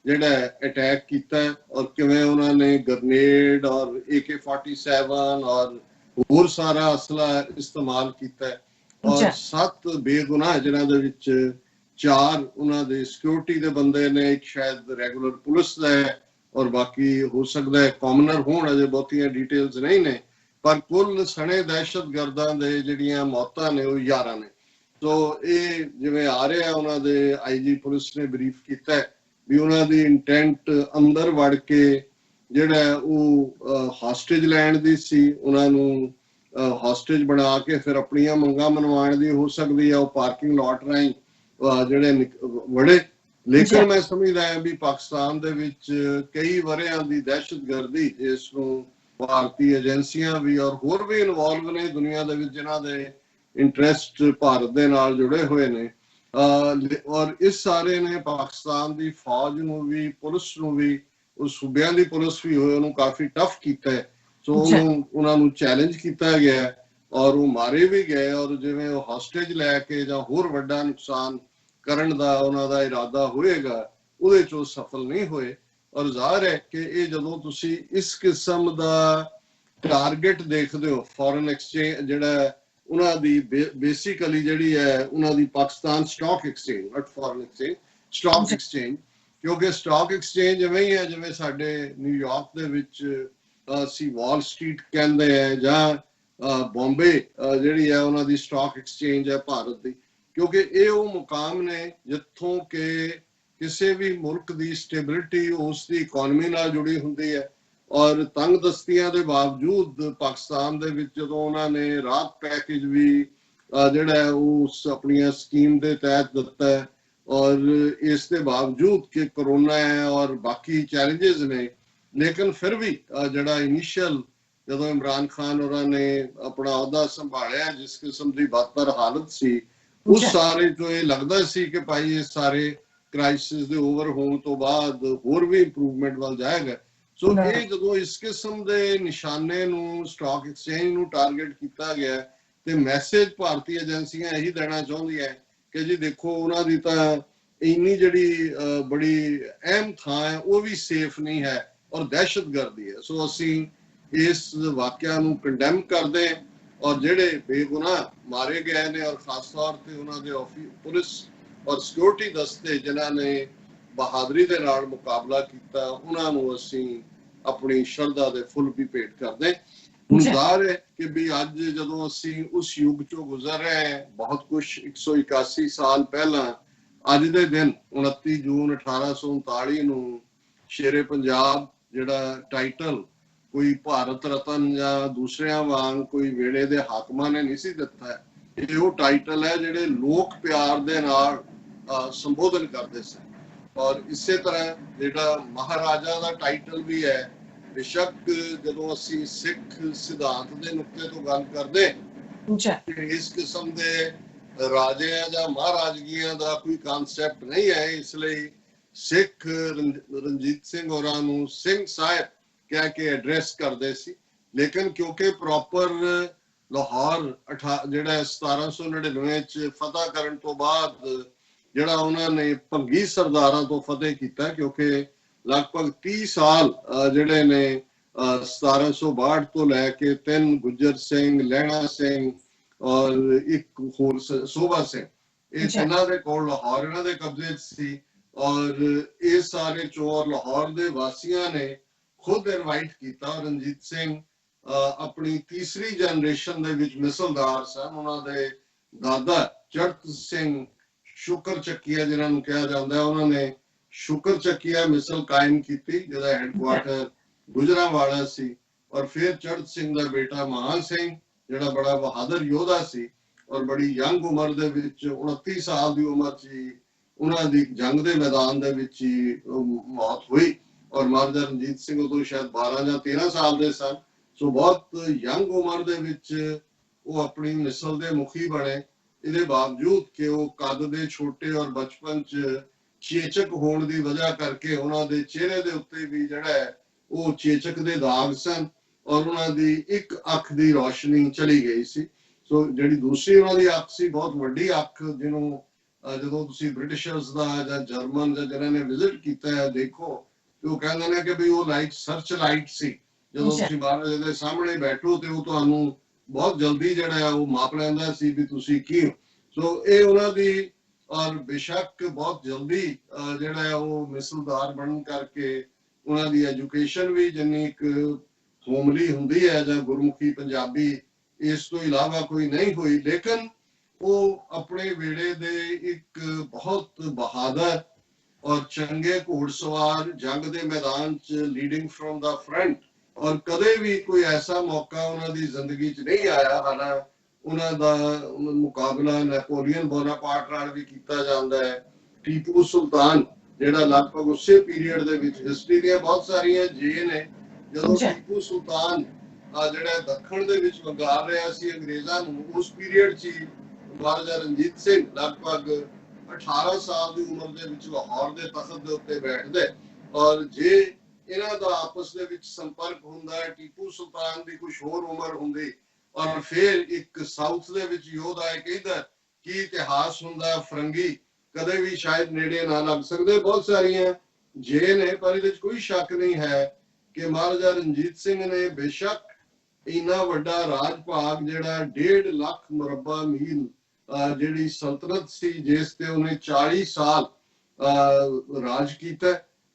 ਜਿਹੜਾ ਅਟੈਕ ਕੀਤਾ ਔਰ ਕਿਵੇਂ ਉਹਨਾਂ ਨੇ ਗ੍ਰਨੇਡ ਔਰ AK-47 ਔਰ ਹੋਰ ਸਾਰਾ ਅਸਲਾ ਇਸਤੇਮਾਲ ਕੀਤਾ ਔਰ 7 ਬੇਗੁਨਾਹ ਜਿਨ੍ਹਾਂ ਦੇ ਵਿੱਚ 4 ਉਹਨਾਂ ਦੇ ਸਿਕਿਉਰਿਟੀ ਦੇ ਬੰਦੇ ਨੇ, ਇੱਕ ਸ਼ਾਇਦ ਰੈਗੂਲਰ ਪੁਲਿਸ ਦਾ ਹੈ ਔਰ ਬਾਕੀ ਹੋ ਸਕਦਾ ਹੈ ਕਾਮਨਰ ਹੋਣ, ਅਜੇ ਬਹੁਤੀਆਂ ਡਿਟੇਲਸ ਨਹੀਂ ਨੇ, ਪਰ ਕੁੱਲ ਸਣੇ ਦਹਿਸ਼ਤਗਰਦਾਂ ਦੇ ਜਿਹੜੀਆਂ ਮੌਤਾਂ ਨੇ ਉਹ 11 ਨੇ। ਸੋ ਇਹ ਜਿਵੇਂ ਆ ਰਿਹਾ, ਉਹਨਾਂ ਦੇ IG ਪੁਲਿਸ ਨੇ ਬਰੀਫ ਕੀਤਾ ਵੀ ਉਹਨਾਂ ਦੀ ਇੰਟੈਂਟ ਅੰਦਰ ਵੜ ਕੇ ਜਿਹੜਾ ਉਹ ਹੌਸਟੇਜ ਲੈਣ ਦੀ ਸੀ, ਉਹਨਾਂ ਨੂੰ ਹੌਸਟੇਜ ਬਣਾ ਕੇ ਫਿਰ ਆਪਣੀਆਂ ਮੰਗਾਂ ਮਨਵਾਉਣ ਦੀ ਹੋ ਸਕਦੀ ਹੈ, ਉਹ ਪਾਰਕਿੰਗ ਲਾਟ ਰਾਹੀਂ ਜਿਹੜੇ ਵੜੇ। ਲੇਕਿਨ ਮੈਂ ਸਮਝਦਾ ਹਾਂ ਵੀ ਪਾਕਿਸਤਾਨ ਦੇ ਵਿੱਚ ਕਈ ਵਰ੍ਹਿਆਂ ਦੀ ਦਹਿਸ਼ਤਗਰਦੀ, ਜਿਸ ਨੂੰ ਭਾਰਤੀ ਏਜੰਸੀਆਂ ਵੀ ਔਰ ਹੋਰ ਵੀ ਇਨਵੋਲਵ ਨੇ ਦੁਨੀਆ ਦੇ ਵਿੱਚ, ਜਿਨ੍ਹਾਂ ਦੇ ਇੰਟਰਸਟ ਭਾਰਤ ਦੇ ਨਾਲ ਜੁੜੇ ਹੋਏ ਨੇ, ਔਰ ਇਸ ਸਾਰੇ ਨੇ ਪਾਕਿਸਤਾਨ ਦੀ ਫੌਜ ਨੂੰ ਵੀ, ਪੁਲਿਸ ਨੂੰ ਵੀ, ਉਹ ਸੂਬਿਆਂ ਦੀ ਪੁਲਿਸ ਵੀ ਹੋਏ, ਉਹਨੂੰ ਕਾਫੀ ਟਫ ਕੀਤਾ ਹੈ। ਸੋ ਉਹਨਾਂ ਨੂੰ ਚੈਲੰਜ ਕੀਤਾ ਗਿਆ ਔਰ ਉਹ ਮਾਰੇ ਵੀ ਗਏ, ਔਰ ਜਿਵੇਂ ਉਹ ਹੌਸਟੇਜ ਲੈ ਕੇ ਜਾਂ ਹੋਰ ਵੱਡਾ ਨੁਕਸਾਨ ਕਰਨ ਦਾ ਉਹਨਾਂ ਦਾ ਇਰਾਦਾ ਹੋਏਗਾ, ਉਹਦੇ 'ਚ ਉਹ ਸਫਲ ਨਹੀਂ ਹੋਏ। ਔਰ ਜ਼ਾਹਰ ਹੈ ਕਿ ਇਹ ਜਦੋਂ ਤੁਸੀਂ ਇਸ ਕਿਸਮ ਦਾ ਟਾਰਗੇਟ ਦੇਖਦੇ ਹੋ, ਫੋਰਨ ਐਕਸਚੇਂਜ ਜਿਹੜਾ ਉਹਨਾਂ ਦੀ ਬੇਸਿਕਲੀ ਜਿਹੜੀ ਹੈ ਉਹਨਾਂ ਦੀ ਪਾਕਿਸਤਾਨ ਸਟਾਕ ਐਕਸਚੇਂਜ, ਨਾਟ ਫੋਰਨ ਐਕਸਚੇਂਜ, ਸਟਾਕ ਐਕਸਚੇਂਜ, ਕਿਉਂਕਿ ਸਟਾਕ ਐਕਸਚੇਂਜ ਜਿਵੇਂ ਹੀ ਹੈ ਜਿਵੇਂ ਸਾਡੇ ਨਿਊਯਾਰਕ ਦੇ ਵਿੱਚ ਅਸੀਂ ਵਾਲ ਸਟਰੀਟ ਕਹਿੰਦੇ ਹੈ, ਜਾਂ ਬੰਬੇ ਜਿਹੜੀ ਹੈ ਉਹਨਾਂ ਦੀ ਸਟਾਕ ਐਕਸਚੇਂਜ ਹੈ ਭਾਰਤ ਦੀ, ਕਿਉਂਕਿ ਇਹ ਉਹ ਮੁਕਾਮ ਨੇ ਜਿੱਥੋਂ ਕਿ ਕਿਸੇ ਵੀ ਮੁਲਕ ਦੀ ਸਟੇਬਿਲਿਟੀ ਉਸ ਦੀ ਇਕਨੋਮੀ ਨਾਲ ਜੁੜੀ ਹੁੰਦੀ ਹੈ। ਔਰ ਤੰਗ ਦਸਤੀਆਂ ਦੇ ਬਾਵਜੂਦ ਪਾਕਿਸਤਾਨ ਦੇ ਵਿੱਚ ਜਦੋਂ ਉਹਨਾਂ ਨੇ ਰਾਹਤ ਪੈਕੇਜ ਵੀ ਜਿਹੜਾ ਉਸ ਆਪਣੀਆਂ ਸਕੀਮ ਦੇ ਤਹਿਤ ਦਿੱਤਾ ਹੈ, ਔਰ ਇਸ ਦੇ ਬਾਵਜੂਦ ਕਿ ਕਰੋਨਾ ਹੈ ਔਰ ਬਾਕੀ ਚੈਲੰਜਸ ਨੇ, ਲੇਕਿਨ ਫਿਰ ਵੀ ਜਿਹੜਾ ਇਨੀਸ਼ੀਅਲ ਜਦੋਂ ਇਮਰਾਨ ਖਾਨ ਉਹਨਾਂ ਨੇ ਆਪਣਾ ਅਹੁਦਾ ਸੰਭਾਲਿਆ, ਜਿਸ ਕਿਸਮ ਦੀ ਬਦਤਰ ਹਾਲਤ ਸੀ, ਉਸ ਸਾਰੇ ਤੋਂ ਇਹ ਲੱਗਦਾ ਸੀ ਕਿ ਭਾਈ ਇਹ ਸਾਰੇ ਕ੍ਰਾਈਸਿਸ ਦੇ ਓਵਰ ਹੋਣ ਤੋਂ ਬਾਅਦ ਹੋਰ ਵੀ ਇੰਪਰੂਵਮੈਂਟ ਵੱਲ ਜਾਏਗਾ। ਸੋ ਇਹ ਜਦੋਂ ਇਸ ਕਿਸਮ ਦੇ ਨਿਸ਼ਾਨੇ ਨੂੰ ਸਟਾਕ ਐਕਸਚੇਂਜ ਨੂੰ ਟਾਰਗੇਟ ਕੀਤਾ ਗਿਆ, ਤੇ ਮੈਸੇਜ ਭਾਰਤੀ ਏਜੰਸੀਆਂ ਇਹੀ ਦੇਣਾ ਚਾਹੁੰਦੀਆਂ ਕਿ ਜੀ ਦੇਖੋ ਉਹਨਾਂ ਦੀ ਤਾਂ ਇੰਨੀ ਜਿਹੜੀ ਬੜੀ ਅਹਿਮ ਥਾਂ ਹੈ ਉਹ ਵੀ ਸੇਫ ਨਹੀਂ ਹੈ ਔਰ ਦਹਿਸ਼ਤਗਰਦੀ ਹੈ। ਸੋ ਅਸੀਂ ਇਸ ਵਾਕਿਆ ਨੂੰ ਕੰਡੈਮ ਕਰਦੇ ਔਰ ਜਿਹੜੇ ਬੇਗੁਨਾਹ ਮਾਰੇ ਗਏ ਨੇ ਔਰ ਖਾਸ ਤੌਰ ਤੇ ਉਹਨਾਂ ਦੇ ਪੁਲਿਸ ਔਰ ਸਿਕਿਉਰਿਟੀ ਦਸਤੇ ਜਿਨ੍ਹਾਂ ਨੇ ਬਹਾਦਰੀ ਦੇ ਨਾਲ ਮੁਕਾਬਲਾ ਕੀਤਾ, ਉਹਨਾਂ ਨੂੰ ਅਸੀਂ ਆਪਣੀ ਸ਼ਰਧਾ ਦੇ ਫੁੱਲ ਵੀ ਭੇਟ ਕਰਦੇ। ਹੁਣ ਜ਼ਾਹਰ ਹੈ ਕਿ ਵੀ ਅੱਜ ਜਦੋਂ ਅਸੀਂ ਉਸ ਯੁੱਗ ਚੋਂ ਗੁਜ਼ਰ ਰਹੇ ਹਾਂ, ਬਹੁਤ ਕੁਝ 181 ਸਾਲ ਪਹਿਲਾਂ ਅੱਜ ਦੇ ਦਿਨ 29 ਜੂਨ 1839 ਨੂੰ ਸ਼ੇਰੇ ਪੰਜਾਬ ਜਿਹੜਾ ਟਾਈਟਲ ਕੋਈ ਭਾਰਤ ਰਤਨ ਜਾਂ ਦੂਸਰਿਆਂ ਵਾਂਗ ਕੋਈ ਵੇਲੇ ਦੇ ਹਾਕਮਾਂ ਨੇ ਨਹੀਂ ਸੀ ਦਿੱਤਾ, ਇਹ ਉਹ ਟਾਈਟਲ ਹੈ ਜਿਹੜੇ ਲੋਕ ਪਿਆਰ ਦੇ ਨਾਲ ਸੰਬੋਧਨ ਕਰਦੇ ਸਨ। ਔਰ ਇਸੇ ਤਰ੍ਹਾਂ ਜਿਹੜਾ ਮਹਾਰਾਜਾ ਦਾ ਟਾਈਟਲ ਵੀ ਹੈ, ਬੇਸ਼ੱਕ ਜਦੋਂ ਅਸੀਂ ਸਿੱਖ ਸਿਧਾਂਤ ਦੇ ਨੁਕਤੇ ਤੋਂ ਗੱਲ ਕਰਦੇ ਇਸ ਕਿਸਮ ਦੇ ਰਾਜਿਆਂ ਜਾਂ ਮਹਾਰਾਜਗੀਆਂ ਦਾ ਕੋਈ ਕਨਸੈਪਟ ਨਹੀਂ ਹੈ, ਇਸ ਲਈ ਸਿੱਖ ਰਣਜੀਤ ਸਿੰਘ ਹੋਰਾਂ ਨੂੰ ਸਿੰਘ ਸਾਹਿਬ ਕਹਿ ਕੇ ਐਡਰੈਸ ਕਰਦੇ ਸੀ। ਲੇਕਿਨ ਕਿਉਂਕਿ ਪ੍ਰੋਪਰ ਲਾਹੌਰ ਜਿਹੜਾ 1799 ਚ ਫਤਿਹ ਕਰਨ ਤੋਂ ਬਾਅਦ ਜਿਹੜਾ ਉਹਨਾਂ ਨੇ ਭੰਗੀ ਸਰਦਾਰਾਂ ਤੋਂ ਫਤਿਹ ਕੀਤਾ, ਕਿਉਂਕਿ ਲਗਭਗ 30 ਸਾਲ ਜਿਹੜੇ ਨੇ 1762 ਤੋਂ ਲੈ ਕੇ 3 ਗੁੱਜਰ ਸਿੰਘ, ਲਹਿਣਾ ਸਿੰਘ ਔਰ ਇੱਕ ਹੋਰ ਸੋਭਾ ਸਿੰਘ, ਇਹ ਤਿੰਨਾਂ ਦੇ ਕੋਲ ਲਾਹੌਰ ਇਹਨਾਂ ਦੇ ਕਬਜ਼ੇ 'ਚ ਸੀ। ਔਰ ਇਹ ਸਾਰੇ ਚੋਰ ਲਾਹੌਰ ਦੇ ਵਾਸੀਆਂ ਨੇ ਖੁਦ ਇਨਵਾਈਟ ਕੀਤਾ। ਰਣਜੀਤ ਸਿੰਘ ਆਪਣੀ ਤੀਸਰੀ ਜਨਰੇਸ਼ਨ ਦੇ ਵਿੱਚ ਮਿਸਲਦਾਰ ਸਨ। ਉਹਨਾਂ ਦੇ ਦਾਦਾ ਚੜਤ ਸਿੰਘ ਸ਼ੁਕਰ ਚੱਕੀਆ ਜਿਹਨਾਂ ਨੂੰ ਕਿਹਾ ਜਾਂਦਾ, ਉਹਨਾਂ ਨੇ ਸ਼ੁਕਰ ਚੱਕੀਆ ਮਿਸਲ ਕਾਇਮ ਕੀਤੀ ਜਿਹਦਾ ਹੈਡਕੁਆਟਰ ਗੁਜਰਾਂਵਾਲਾ ਸੀ। ਔਰ ਫਿਰ ਚੜਤ ਸਿੰਘ ਦਾ ਬੇਟਾ ਮਹਾਨ ਸਿੰਘ ਜਿਹੜਾ ਬੜਾ ਬਹਾਦਰ ਯੋਧਾ ਸੀ ਔਰ ਬੜੀ ਯੰਗ ਉਮਰ ਦੇ ਵਿੱਚ 29 ਸਾਲ ਦੀ ਉਮਰ 'ਚ ਹੀ ਉਹਨਾਂ ਦੀ ਜੰਗ ਦੇ ਮੈਦਾਨ ਦੇ ਵਿੱਚ ਹੀ ਮੌਤ ਹੋਈ। ਔਰ ਮਹਾਰਾਜਾ ਰਣਜੀਤ ਸਿੰਘ ਉਦੋਂ ਸ਼ਾਇਦ 12 ਜਾਂ 13 ਸਾਲ ਦੇ ਸਨ। ਸੋ ਬਹੁਤ ਯੰਗ ਉਮਰ ਦੇ ਵਿੱਚ ਉਹ ਆਪਣੀ ਮਿਸਲ ਦੇ ਮੁਖੀ ਬਣੇ। ਇਹਦੇ ਬਾਵਜੂਦ ਕਿ ਉਹ ਕੱਦ ਦੇ ਛੋਟੇ ਔਰ ਬਚਪਨ 'ਚ ਚੇਚਕ ਹੋਣ ਦੀ ਵਜ੍ਹਾ ਕਰਕੇ ਉਹਨਾਂ ਦੇ ਚਿਹਰੇ ਦੇ ਉੱਤੇ ਵੀ ਜਿਹੜਾ ਹੈ ਉਹ ਚੇਚਕ ਦੇ ਦਾਗ ਸਨ ਔਰ ਉਹਨਾਂ ਦੀ ਇੱਕ ਅੱਖ ਦੀ ਰੋਸ਼ਨੀ ਚਲੀ ਗਈ ਸੀ। ਸੋ ਜਿਹੜੀ ਦੂਸਰੀ ਉਹਨਾਂ ਦੀ ਅੱਖ ਸੀ, ਬਹੁਤ ਵੱਡੀ ਅੱਖ, ਜਿਹਨੂੰ ਜਦੋਂ ਤੁਸੀਂ ਬ੍ਰਿਟਿਸ਼ਰਸ ਦਾ ਜਾਂ ਜਰਮਨ ਜਾਂ ਜਿਹਨਾਂ ਨੇ ਵਿਜ਼ਿਟ ਕੀਤਾ ਹੈ ਦੇਖੋ, ਤੇ ਉਹ ਕਹਿੰਦੇ ਨੇ ਕਿ ਵੀ ਉਹ ਲਾਈਕ ਸਰਚ ਲਾਈਟ ਸੀ। ਜਦੋਂ ਤੁਸੀਂ ਮਹਾਰਾਜਾ ਦੇ ਸਾਹਮਣੇ ਬੈਠੋ ਤੇ ਉਹ ਤੁਹਾਨੂੰ ਬਹੁਤ ਜਲਦੀ ਜਿਹੜਾ ਹੈ ਉਹ ਮਾਪ ਲੈਂਦਾ ਸੀ ਵੀ ਤੁਸੀਂ ਕੀ ਹੋ। ਸੋ ਇਹ ਉਹਨਾਂ ਦੀ, ਔਰ ਬੇਸ਼ੱਕ ਬਹੁਤ ਜਲਦੀ ਜਿਹੜਾ ਹੈ ਉਹ ਮਿਸਲਦਾਰ ਬਣਨ ਕਰਕੇ ਉਹਨਾਂ ਦੀ ਐਜੂਕੇਸ਼ਨ ਵੀ ਜਿੰਨੀ ਇੱਕ ਹੋਮਲੀ ਹੁੰਦੀ ਹੈ ਜਾਂ ਗੁਰਮੁਖੀ ਪੰਜਾਬੀ ਇਸ ਤੋਂ ਇਲਾਵਾ ਕੋਈ ਨਹੀਂ ਹੋਈ, ਲੇਕਿਨ ਉਹ ਆਪਣੇ ਵੇਲੇ ਦੇ ਇੱਕ ਬਹੁਤ ਬਹਾਦਰ ਔਰ ਚੰਗੇ ਘੋੜਸਵਾਰ, ਜੰਗ ਦੇ ਮੈਦਾਨ 'ਚ ਲੀਡਿੰਗ ਫਰੋਮ ਦਾ ਫਰੰਟ, ਔਰ ਕਦੇ ਵੀ ਕੋਈ ਐਸਾ ਮੌਕਾ ਉਹਨਾਂ ਦੀ ਜ਼ਿੰਦਗੀ 'ਚ ਨਹੀਂ ਆਇਆ, ਹਾਲਾਂ ਉਹਨਾਂ ਦਾ ਮੁਕਾਬਲਾ ਨੈਪੋਲੀਅਨ ਬੋਨਾਪਾਰਟ ਨਾਲ ਵੀ ਕੀਤਾ ਜਾਂਦਾ ਹੈ। ਟੀਪੂ ਸੁਲਤਾਨ ਜਿਹੜਾ ਲਗਭਗ ਉਸੇ ਪੀਰੀਅਡ ਦੇ ਵਿੱਚ, ਹਿਸਟਰੀ ਦੀਆਂ ਬਹੁਤ ਸਾਰੀਆਂ ਜੇ ਨੇ, ਜਦੋਂ ਟੀਪੂ ਸੁਲਤਾਨ ਜਿਹੜਾ ਦੱਖਣ ਦੇ ਵਿੱਚ ਵੰਗਾਰ ਰਿਹਾ ਸੀ ਅੰਗਰੇਜ਼ਾਂ ਨੂੰ, ਉਸ ਪੀਰੀਅਡ 'ਚ ਮਹਾਰਾਜਾ ਰਣਜੀਤ ਸਿੰਘ ਲਗਭਗ 18 ਸਾਲ ਦੀ ਉਮਰ ਦੇ ਵਿੱਚ ਲਾਹੌਰ ਦੇ ਤਖਤ ਦੇ ਉੱਤੇ ਬੈਠਦੇ, ਔਰ ਜੇ ਇਹਨਾਂ ਦਾ ਆਪਸ ਦੇ ਵਿੱਚ ਸੰਪਰਕ ਹੁੰਦਾ, ਟੀਪੂ ਸੁਲਤਾਨ ਦੀ ਕੁਝ ਹੋਰ ਉਮਰ ਹੁੰਦੀ, ਔਰ ਫਿਰ ਇੱਕ ਸਾਊਥ ਦੇ ਵਿੱਚ ਯੋਧਾ ਹੈ, ਕਹਿੰਦਾ ਕੀ ਇਤਿਹਾਸ ਹੁੰਦਾ, ਫਰੰਗੀ ਕਦੇ ਵੀ ਸ਼ਾਇਦ ਨੇੜੇ ਨਾ ਲੱਗ ਸਕਦੇ। ਬਹੁਤ ਸਾਰੀਆਂ ਜੇ ਨੇ, ਪਰ ਇਹਦੇ ਵਿੱਚ ਕੋਈ ਸ਼ੱਕ ਨਹੀਂ ਹੈ ਕਿ ਮਹਾਰਾਜਾ ਰਣਜੀਤ ਸਿੰਘ ਨੇ ਬੇਸ਼ੱਕ ਇੰਨਾ ਵੱਡਾ ਰਾਜ ਭਾਗ ਜਿਹੜਾ 1.5 ਲੱਖ ਮੁਰੱਬਾ ਮੀਲ ਜਿਹੜੀ ਸਲਤਨਤ ਸੀ, ਜਿਸ ਤੇ ਉਹਨੇ 40 ਸਾਲ ਰਾਜ ਕੀਤਾ,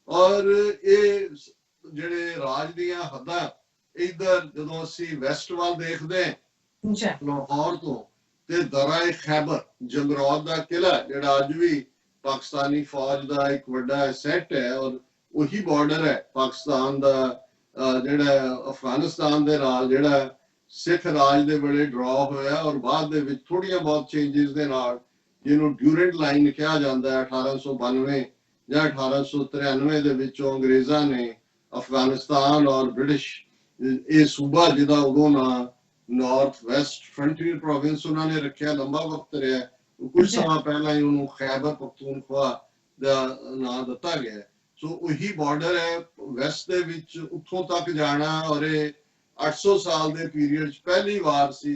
ਔਰ ਇਹ ਜਿਹੜੇ ਰਾਜ ਦੀਆਂ ਹੱਦਾਂ ਇਧਰ ਜਦੋਂ ਅਸੀਂ ਵੈਸਟ ਵੱਲ ਦੇਖਦੇ ਹਾਂ ਲਾਹੌਰ ਤੋਂ, ਤੇ ਦਰਾ ਖੈਬਰ ਜਮਰੌਦ ਦਾ ਕਿਲਾ ਜਿਹੜਾ ਅੱਜ ਵੀ ਪਾਕਿਸਤਾਨੀ ਫੌਜ ਦਾ ਇੱਕ ਵੱਡਾ ਐਸੈਟ ਹੈ, ਔਰ ਉਹੀ ਬਾਰਡਰ ਹੈ ਪਾਕਿਸਤਾਨ ਦਾ ਜਿਹੜਾ ਅਫਗਾਨਿਸਤਾਨ ਦੇ ਨਾਲ ਜਿਹੜਾ ਸਿੱਖ ਰਾਜ ਦੇ ਵੇਲੇ ਡਰਾ ਹੋਇਆ, ਔਰ ਬਾਅਦ ਦੇ ਵਿੱਚ ਥੋੜੀਆਂ ਬਹੁਤ ਚੇਂਜਸ ਦੇ ਨਾਲ ਜਿਹਨੂੰ ਡਿਊਰੈਂਟ ਲਾਈਨ ਕਿਹਾ ਜਾਂਦਾ ਹੈ, 1892 ਜਾਂ 1893 ਦੇ ਵਿੱਚੋਂ ਅੰਗਰੇਜ਼ਾਂ ਨੇ ਅਫਗਾਨਿਸਤਾਨ ਔਰ ਬ੍ਰਿਟਿਸ਼ ਇਹ ਸੂਬਾ ਜਿਹਦਾ ਉਦੋਂ ਨਾਂ ਨਾਰਥ ਵੈਸਟ ਫਰੰਟੀਅਰ ਪ੍ਰੋਵਿੰਸ ਉਹਨਾਂ ਨੇ ਰੱਖਿਆ, ਲੰਬਾ ਵਕਤ ਰਿਹਾ, ਕੁਝ ਸਮਾਂ ਪਹਿਲਾਂ ਹੀ ਉਹਨੂੰ ਖੈਬਰ ਪਖਤੂਨਖਵਾ ਦਾ ਨਾਂ ਦਿੱਤਾ ਗਿਆ। ਸੋ ਉਹੀ ਬਾਰਡਰ ਹੈ ਵੈਸਟ ਦੇ ਵਿੱਚ, ਉੱਥੋਂ ਤੱਕ ਜਾਣਾ, ਔਰ ਇਹ 800 ਸਾਲ ਦੇ ਪੀਰੀਅਡ 'ਚ ਪਹਿਲੀ ਵਾਰ ਸੀ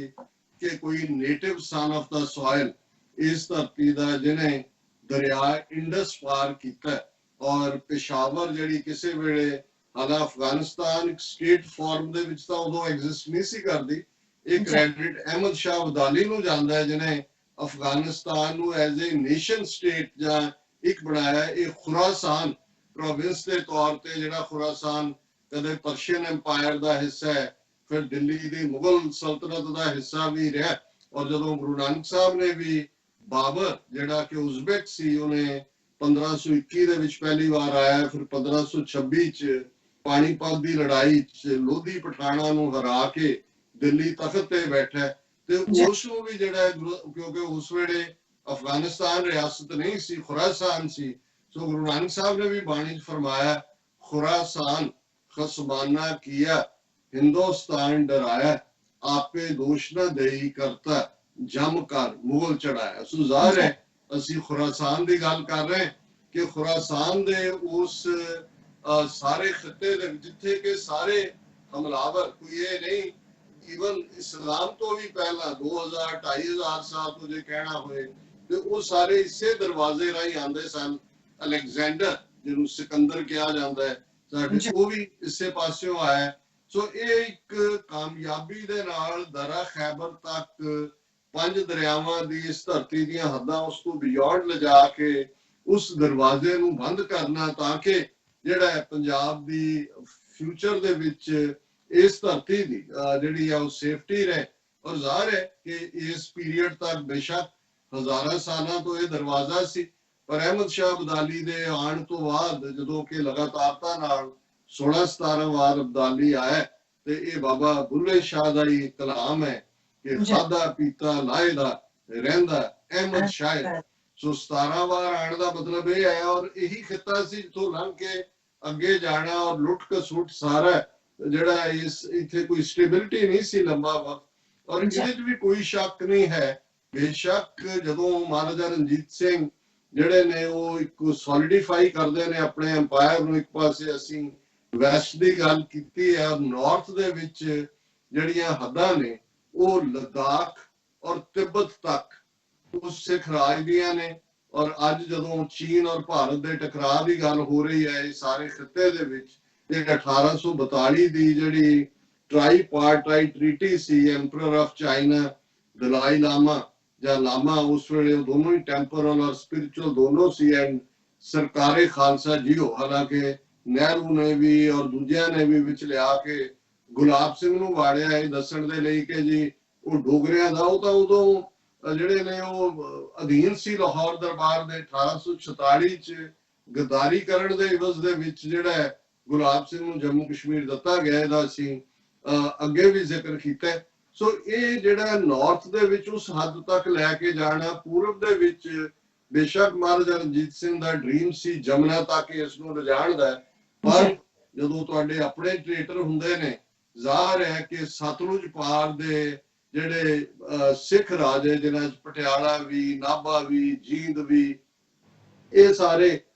ਕਿ ਕੋਈ native son of the soil ਇਸ ਧਰਤੀ ਦਾ ਜਿਹਨੇ ਦਰਿਆ ਇੰਡਸ ਪਾਰ ਕੀਤਾ, ਔਰ ਪਿਸ਼ਾਵਰ ਜਿਹੜੀ ਕਿਸੇ ਵੇਲੇ ਹਾਲਾਂ ਅਫਗਾਨਿਸਤਾਨ ਇੱਕ ਸਟੇਟ ਫਾਰਮ ਦੇ ਵਿੱਚ ਤਾਂ ਉਦੋਂ ਐਗਜ਼ਿਸਟ ਨਹੀਂ ਸੀ ਕਰਦੀ, ਇਹ ਕ੍ਰੈਡਿਟ ਅਹਿਮਦ ਸ਼ਾਹ ਅਬਦਾਲੀ ਨੂੰ ਜਾਂਦਾ ਹੈ ਜਿਹਨੇ ਅਫਗਾਨਿਸਤਾਨ ਨੂੰ ਐਜ਼ ਏ ਨੇਸ਼ਨ ਸਟੇਟ ਜਾਂ ਇੱਕ ਬਣਾਇਆ। ਇਹ ਖੁਰਾਸਾਨ ਪ੍ਰੋਵਿੰਸ ਦੇ ਤੌਰ ਤੇ, ਜਿਹੜਾ ਖੁਰਾਸਾਨ ਕਦੇ ਪਰਸ਼ੀਅਨ ਐਮਪਾਇਰ ਦਾ ਹਿੱਸਾ ਹੈ, ਫਿਰ ਦਿੱਲੀ ਦੀ ਮੁਗਲ ਸਲਤਨਤ ਦਾ ਹਿੱਸਾ ਵੀ ਰਿਹਾ, ਔਰ ਜਦੋਂ ਗੁਰੂ ਨਾਨਕ ਸਾਹਿਬ ਨੇ ਵੀ ਬਾਬਰ ਜਿਹੜਾ ਕਿ ਉਜ਼ਬੈਕ ਸੀ, ਉਹਨੇ 1521 ਦੇ ਵਿੱਚ ਪਹਿਲੀ ਵਾਰ ਆਇਆ, ਫਿਰ 1526 ਚ ਪਾਣੀਪਤ ਦੀ ਲੜਾਈ ਚ ਲੋਧੀ ਪਠਾਣਾ ਨੂੰ ਹਰਾ ਕੇ ਦਿੱਲੀ ਤਖਤ ਤੇ ਬੈਠਾ, ਤੇ ਉਸ ਨੂੰ ਵੀ ਜਿਹੜਾ ਕਿਉਂਕਿ ਉਸ ਵੇਲੇ ਅਫਗਾਨਿਸਤਾਨ ਰਿਆਸਤ ਨਹੀਂ ਸੀ, ਖੁਰਾਸਾਨ ਸੀ, ਸੋ ਗੁਰੂ ਨਾਨਕ ਸਾਹਿਬ ਨੇ ਵੀ ਬਾਣੀ ਚ ਫਰਮਾਇਆ, ਖੁਰਾਸਾਨ ਖਸਮਾਨਾ ਕੀਆ ਹਿੰਦੁਸਤਾਨ ਡਰਾਇਆ, ਆਪੇ ਦੋਸ਼ ਨਾ ਦੇਈ ਕਰਤਾ ਜਮ ਕਰ ਮੁਗਲ ਚੜਾਇਆ। ਸੋ ਜ਼ਾਹਿਰ ਹੈ ਅਸੀਂ ਖੁਰਾਸਾਨ ਦੀ ਗੱਲ ਕਰ ਰਹੇ ਕਿ ਖੁਰਾਸਾਨ ਦੇ ਉਸ ਸਾਰੇ ਖਿੱਤੇ ਦੇ ਜਿੱਥੇ ਕਿ ਸਾਰੇ ਹਮਲਾਵਰ, ਕੋਈ ਇਹ ਨਹੀਂ, ਈਵਨ ਇਸਲਾਮ ਤੋਂ ਵੀ ਪਹਿਲਾਂ 2000-2500 ਸਾਲ ਤੋਂ ਜੇ ਕਹਿਣਾ ਹੋਏ, ਤੇ ਉਹ ਸਾਰੇ ਇਸੇ ਦਰਵਾਜ਼ੇ ਰਾਹੀਂ ਆਉਂਦੇ ਸਨ। ਅਲੈਗਜ਼ੈਂਡਰ ਜਿਹਨੂੰ ਸਿਕੰਦਰ ਕਿਹਾ ਜਾਂਦਾ ਹੈ, ਸਾਡੇ ਉਹ ਵੀ ਇਸੇ ਪਾਸਿਓਂ ਆਇਆ। ਸੋ ਇਹ ਇੱਕ ਕਾਮਯਾਬੀ ਦੇ ਨਾਲ ਦਰਾ ਖੈਬਰ ਤੱਕ 5 ਦਰਿਆਵਾਂ ਦੀ ਇਸ ਧਰਤੀ ਦੀਆਂ ਹੱਦਾਂ ਉਸ ਤੋਂ ਬਿਯੋਂਡ ਲਿਜਾ ਕੇ ਉਸ ਦਰਵਾਜ਼ੇ ਨੂੰ ਬੰਦ ਕਰਨਾ, ਤਾਂ ਕਿ ਜਿਹੜਾ ਹੈ ਪੰਜਾਬ ਦੀ ਫਿਊਚਰ ਦੇ ਵਿੱਚ ਇਸ ਧਰਤੀ ਦੀ ਜਿਹੜੀ ਆ ਉਹ ਸੇਫਟੀ ਰਹੇ। ਔਰ ਜ਼ਾਹਿਰ ਹੈ ਕਿ ਇਸ ਪੀਰੀਅਡ ਤੱਕ ਬੇਸ਼ੱਕ ਹਜ਼ਾਰਾਂ ਸਾਲਾਂ ਤੋਂ ਇਹ ਦਰਵਾਜ਼ਾ ਸੀ, ਪਰ ਅਹਿਮਦ ਸ਼ਾਹ ਅਬਦਾਲੀ ਦੇ ਆਉਣ ਤੋਂ ਬਾਅਦ ਜਦੋਂ ਕਿ ਲਗਾਤਾਰਤਾ ਨਾਲ 16-17 ਵਾਰ ਅਬਦਾਲੀ ਆਇਆ, ਤੇ ਇਹ ਬਾਬਾ ਬੁੱਲੇ ਸ਼ਾਹ ਦਾ ਹੀ ਕਲਾਮ ਹੈ ਕਿ ਖਾਦਾ ਪੀਤਾ ਲਾਇਦਾ ਰਹਿੰਦਾ ਅਹਿਮਦ ਸ਼ਾਹ। ਸੋ 17 ਵਾਰ ਆਉਣ ਦਾ ਮਤਲਬ ਇਹ ਹੈ, ਔਰ ਇਹੀ ਖਿੱਤਾ ਸੀ ਜਿੱਥੋਂ ਲੰਘ ਕੇ ਅੱਗੇ ਜਾਣਾ, ਔਰ ਲੁੱਟ ਕਸੁੱਟ ਸਾਰਾ ਜਿਹੜਾ ਇਸ ਇੱਥੇ ਕੋਈ ਸਟੇਬਿਲਿਟੀ ਨਹੀਂ ਸੀ ਲੰਬਾ ਵਕਤ, ਔਰ ਇਹਦੇ 'ਚ ਵੀ ਕੋਈ ਸ਼ੱਕ ਨਹੀਂ ਹੈ। ਬੇਸ਼ੱਕ ਜਦੋਂ ਮਹਾਰਾਜਾ ਰਣਜੀਤ ਸਿੰਘ ਜਿਹੜੇ ਨੇ ਉਹ ਇੱਕ ਸੋਲੀਡੀਫਾਈ ਕਰਦੇ ਨੇ ਆਪਣੇ ਐਮਪਾਇਰ ਨੂੰ। ਇੱਕ ਪਾਸੇ ਅਸੀਂ ਵੈਸਟ ਦੀ ਗੱਲ ਕੀਤੀ ਹੈ, ਔਰ ਨਾਰਥ ਦੇ ਵਿੱਚ ਜਿਹੜੀਆਂ ਹੱਦਾਂ ਨੇ ਉਹ ਲਦਾਖ ਔਰ ਤਿੱਬਤ ਤੱਕ ਉਸ ਸਿੱਖ ਰਾਜ ਦੀਆਂ ਨੇ। ਔਰ ਅੱਜ ਜਦੋਂ ਚੀਨ ਔਰ ਭਾਰਤ ਦੇ ਟਕਰਾਅ ਦੀ ਗੱਲ ਹੋ ਰਹੀ ਹੈ ਇਸ ਸਾਰੇ ਖਿੱਤੇ ਦੇ ਵਿੱਚ, ਇਹ 1842 ਦੀ ਜਿਹੜੀ ਟ੍ਰਾਈਪਾਰਟਾਈਟ ਟ੍ਰੀਟੀ ਸੀ, emperor of China Dalai Lama ਜਾਂ ਲਾਮਾ, ਉਸ ਵੇਲੇ ਉਹ ਦੋਨੋਂ ਹੀ ਟੈਂਪਰਲ ਔਰ ਸਪਿਰਿਚੁਅਲ ਦੋਨੋਂ ਸੀ, ਐਂਡ ਸਰਕਾਰੇ ਖਾਲਸਾ ਜੀਓ। ਹਾਲਾਂਕਿ ਨਹਿਰੂ ਨੇ ਵੀ ਔਰ ਦੂਜਿਆਂ ਨੇ ਵੀ ਵਿੱਚ ਲਿਆ ਕੇ ਗੁਲਾਬ ਸਿੰਘ ਨੂੰ ਵਾੜਿਆ ਇਹ ਦੱਸਣ ਦੇ ਲਈ ਕਿ ਜੀ ਉਹ ਡੋਗਰਿਆਂ ਦਾ, ਉਹ ਤਾਂ ਉਦੋਂ ਜਿਹੜੇ ਨੇ ਉਹ ਅਧੀਨ ਸੀ ਲਾਹੌਰ ਦਰਬਾਰ ਦੇ। 1846 ਚ ਗਦਾਰੀ ਕਰਨ ਦੇ ਇਵਜ਼ ਦੇ ਵਿੱਚ ਜਿਹੜਾ ਗੁਲਾਬ ਸਿੰਘ ਨੂੰ ਜੰਮੂ ਕਸ਼ਮੀਰ ਦਿੱਤਾ ਗਿਆ, ਇਹਦਾ ਅਸੀਂ ਅੱਗੇ ਵੀ ਜ਼ਿਕਰ ਕੀਤਾ। ਸੋ ਇਹ ਜਿਹੜਾ ਨਾਰਥ ਦੇ ਵਿੱਚ ਉਸ ਹੱਦ ਤੱਕ ਲੈ ਕੇ ਜਾਣਾ, ਪੂਰਬ ਦੇ ਵਿੱਚ ਬੇਸ਼ੱਕ ਮਹਾਰਾਜਾ ਰਣਜੀਤ ਸਿੰਘ ਦਾ ਡ੍ਰੀਮ ਸੀ ਜਮਨਾ ਤੱਕ ਇਸ ਨੂੰ ਲਿਜਾਣ ਦਾ, ਪਰ ਜਦੋਂ ਤੁਹਾਡੇ ਆਪਣੇ ਟ੍ਰੇਟਰ ਹੁੰਦੇ ਨੇ, ਜ਼ਾਹਰ ਹੈ ਕਿ ਸਤਲੁਜ ਪਾਰ ਦੇ ਜਿਹੜੇ ਸਿੱਖ ਰਾਜੇ ਜਿਨ੍ਹਾਂ ਚ ਪਟਿਆਲਾ ਵੀ, ਨਾਭਾ ਵੀ, ਜੀਂਦ ਵੀ, ਇਹ ਸਾਰੇ